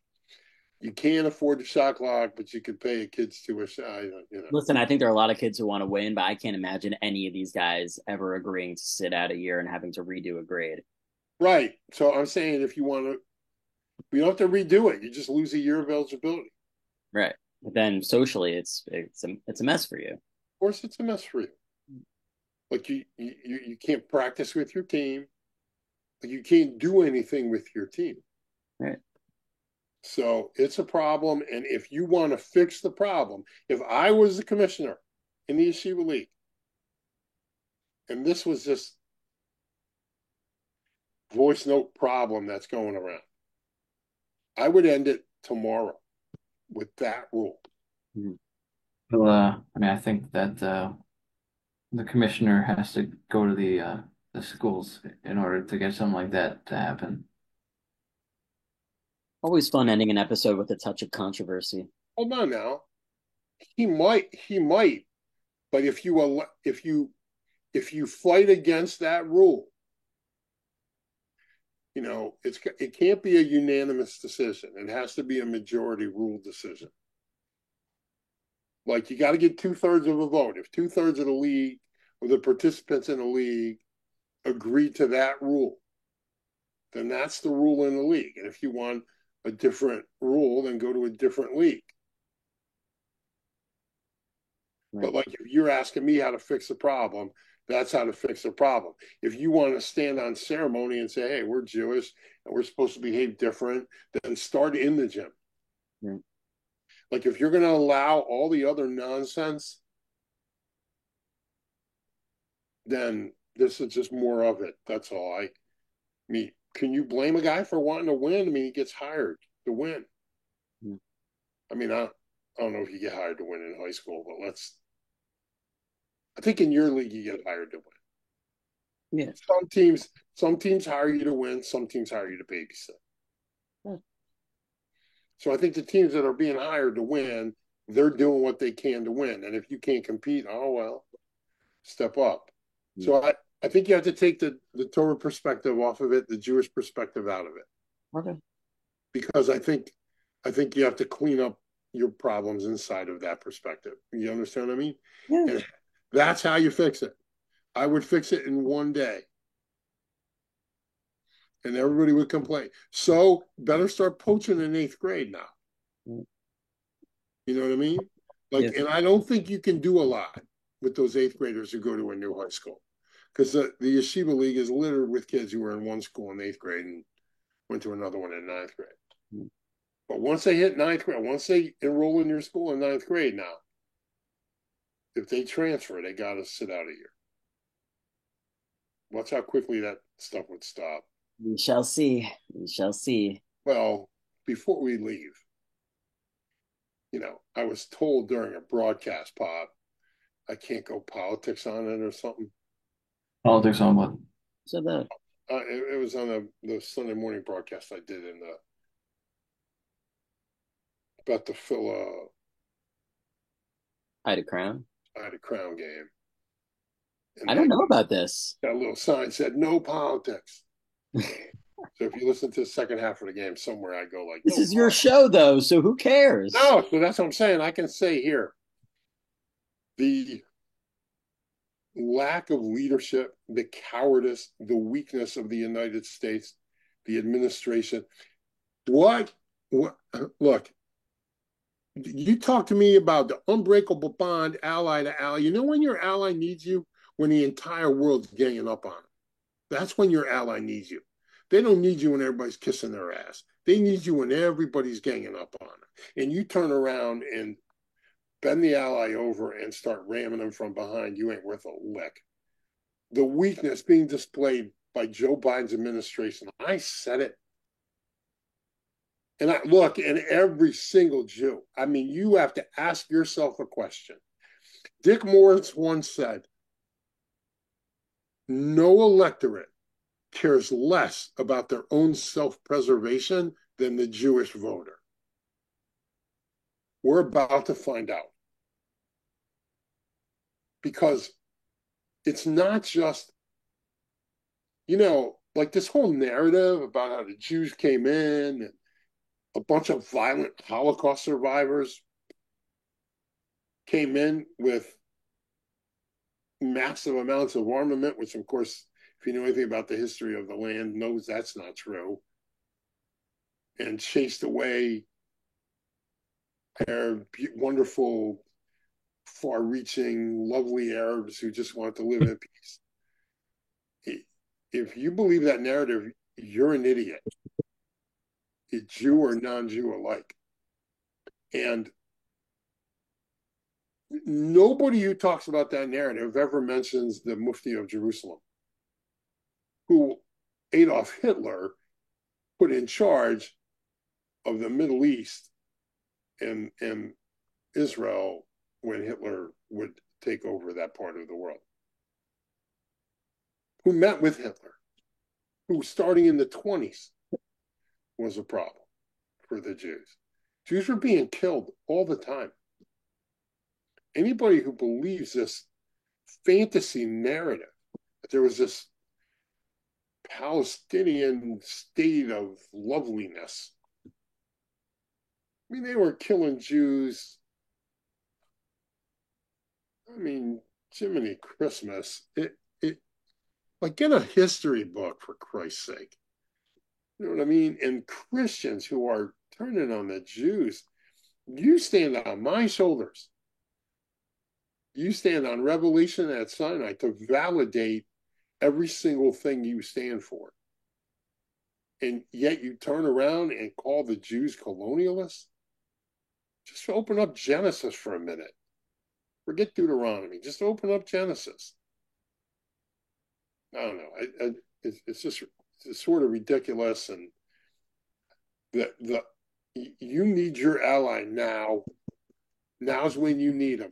You can't afford the shot clock, but you could pay a kid's tuition. Listen, I think there are a lot of kids who want to win, but I can't imagine any of these guys ever agreeing to sit out a year and having to redo a grade. Right. So I'm saying if you want to, you don't have to redo it. You just lose a year of eligibility. Right. But then socially, it's a mess for you. Of course, it's a mess for you. Like you can't practice with your team. Like you can't do anything with your team. Right. So it's a problem. And if you want to fix the problem, if I was the commissioner in the Yeshiva League, and this was this voice note problem that's going around, I would end it tomorrow with that rule. Well, I think that the commissioner has to go to the schools in order to get something like that to happen. Always fun ending an episode with a touch of controversy. Hold on now. He might, but if you fight against that rule, it can't be a unanimous decision. It has to be a majority rule decision. Like you got to get 2/3 of a vote. If 2/3 of the league or the participants in the league agree to that rule, then that's the rule in the league. And if you want a different rule, then go to a different league. Right. But like if you're asking me how to fix the problem, that's how to fix the problem. If you want to stand on ceremony and say, hey, we're Jewish and we're supposed to behave different, then start in the gym. Right. Like if you're going to allow all the other nonsense, then this is just more of it. That's all. I mean, can you blame a guy for wanting to win? I mean, he gets hired to win. I mean, I don't know if you get hired to win in high school, but I think in your league you get hired to win. Yeah. Some teams hire you to win, some teams hire you to babysit. Yeah. So I think the teams that are being hired to win, they're doing what they can to win. And if you can't compete, oh well, step up. Yeah. So I think you have to take the Torah perspective off of it, the Jewish perspective out of it. Okay. Because I think you have to clean up your problems inside of that perspective. You understand what I mean? Yeah. And that's how you fix it. I would fix it in one day. And everybody would complain. So better start poaching in 8th grade now. You know what I mean? Like, yeah. And I don't think you can do a lot with those 8th graders who go to a new high school. Because the Yeshiva League is littered with kids who were in one school in 8th grade and went to another one in 9th grade. But once they hit 9th grade, once they enroll in your school in 9th grade now, if they transfer, they got to sit out a year. Watch how quickly that stuff would stop. We shall see. We shall see. Well, before we leave, I was told during a broadcast pod, I can't go politics on it or something. Politics on what? So that it was on the Sunday morning broadcast I did about the Ida Crown game. And I don't know about this. That little sign said no politics. So if you listen to the second half of the game somewhere, I go like, this is your show though, so who cares? No, so that's what I'm saying. I can say here, the lack of leadership, the cowardice, the weakness of the United States, the administration. Look, You talk to me about the unbreakable bond, ally to ally. You know when your ally needs you? When the entire world's ganging up on them. That's when your ally needs you. They don't need you when everybody's kissing their ass. They need you when everybody's ganging up on them. And you turn around and bend the ally over and start ramming them from behind. You ain't worth a lick. The weakness being displayed by Joe Biden's administration. I said it. And I look, and every single Jew, I mean, you have to ask yourself a question. Dick Morris once said, no electorate cares less about their own self-preservation than the Jewish voter. We're about to find out. Because it's not just, like this whole narrative about how the Jews came in and a bunch of violent Holocaust survivors came in with massive amounts of armament, which, of course, if you know anything about the history of the land, knows that's not true, and chased away their wonderful, far-reaching, lovely Arabs who just want to live in peace. If you believe that narrative, you're an idiot, Jew or non-Jew alike. And nobody who talks about that narrative ever mentions the Mufti of Jerusalem, who Adolf Hitler put in charge of the Middle East and Israel when Hitler would take over that part of the world, who met with Hitler, who starting in the 20s was a problem for the Jews. Jews were being killed all the time. Anybody who believes this fantasy narrative that there was this Palestinian state of loveliness. I mean, they were killing Jews. I mean, Jiminy Christmas. It like in a history book, for Christ's sake. You know what I mean? And Christians who are turning on the Jews, you stand on my shoulders. You stand on Revelation at Sinai to validate every single thing you stand for. And yet you turn around and call the Jews colonialists? Just open up Genesis for a minute. Forget Deuteronomy. Just open up Genesis. I don't know. It's just it's sort of ridiculous. And you need your ally now. Now's when you need him.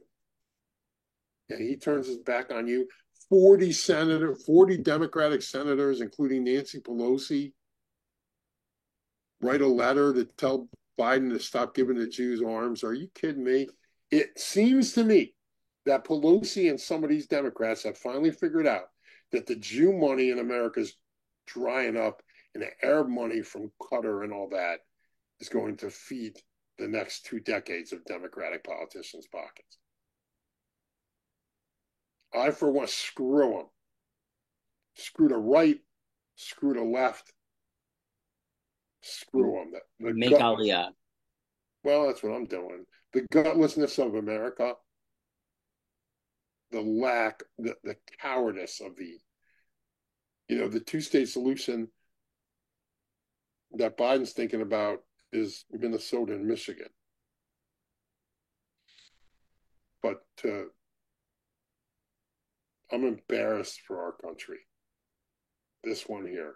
And he turns his back on you. 40 Democratic senators, including Nancy Pelosi, write a letter to tell Biden to stop giving the Jews arms. Are you kidding me? It seems to me that Pelosi and some of these Democrats have finally figured out that the Jew money in America is drying up, and the Arab money from Qatar and all that is going to feed the next 2 decades of Democratic politicians' pockets. I, for one, screw them. Screw the right, screw the left, screw them. Make Aliyah. Well, that's what I'm doing. The gutlessness of America, the lack, the cowardice of the two-state solution that Biden's thinking about is Minnesota and Michigan. But I'm embarrassed for our country, this one here,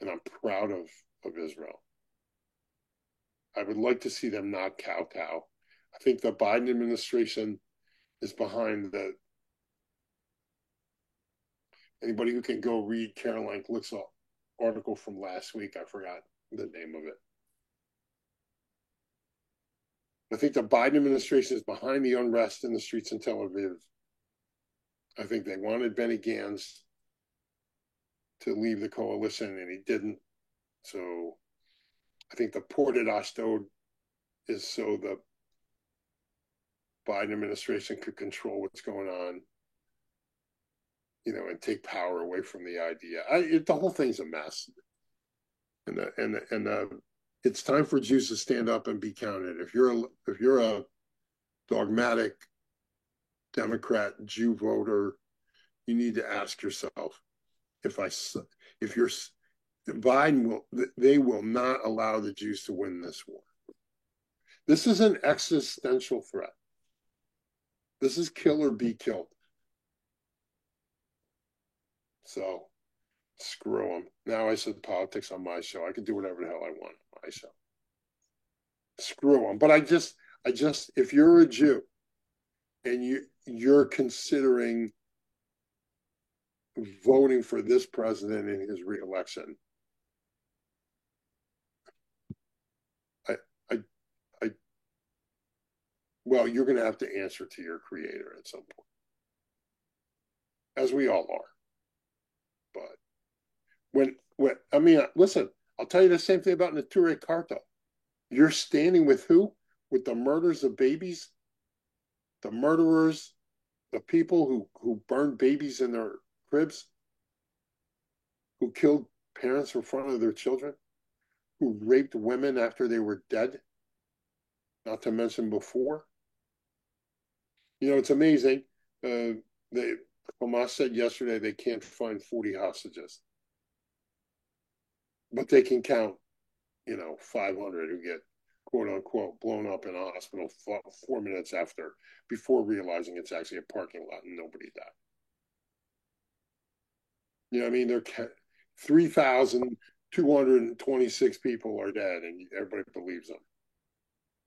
and I'm proud of Israel. I would like to see them not kowtow. I think the Biden administration is behind the. Anybody who can go read Caroline Glick's article from last week, I forgot the name of it. I think the Biden administration is behind the unrest in the streets in Tel Aviv. I think they wanted Benny Gantz to leave the coalition, and he didn't. So I think the port at Ashdod is so the Biden administration could control what's going on, and take power away from the idea. The whole thing's a mess. And It's time for Jews to stand up and be counted. If you're a dogmatic Democrat Jew voter, you need to ask yourself if you're Biden will they will not allow the Jews to win this war. This is an existential threat. This is kill or be killed. So screw them. Now I said politics on my show. I can do whatever the hell I want on my show. Screw them. But I just, if you're a Jew and you're considering voting for this president in his reelection, I, I, I, well, you're going to have to answer to your creator at some point, as we all are. But I mean, listen, I'll tell you the same thing about Neturei Karta. You're standing with who? With the murders of babies, the murderers, the people who burned babies in their cribs, who killed parents in front of their children, who raped women after they were dead, not to mention before. You know, it's amazing. Hamas said yesterday they can't find 40 hostages, but they can count, 500 who get quote unquote blown up in a hospital 4 minutes before realizing it's actually a parking lot and nobody died. You know what I mean? 3,226 people are dead and everybody believes them.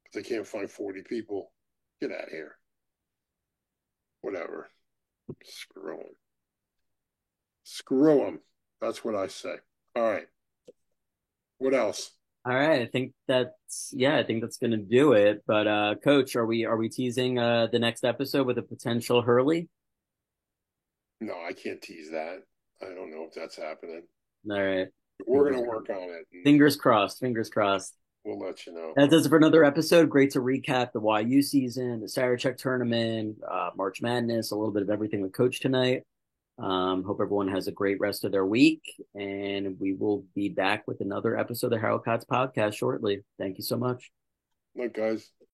But they can't find 40 people. Get out of here. Whatever. Screw them. Screw them. That's what I say. All right. What else? All right, I think that's gonna do it. But Coach, are we teasing the next episode with a potential Hurley? No, I can't tease that. I don't know if that's happening. All right. We're gonna work on it. Fingers crossed. Fingers crossed. We'll let you know. That does it for another episode. Great to recap the YU season, the Sarachek tournament, March Madness, a little bit of everything with Coach tonight. Hope everyone has a great rest of their week, and we will be back with another episode of the Harold Katz podcast shortly. Thank you so much. Look, guys.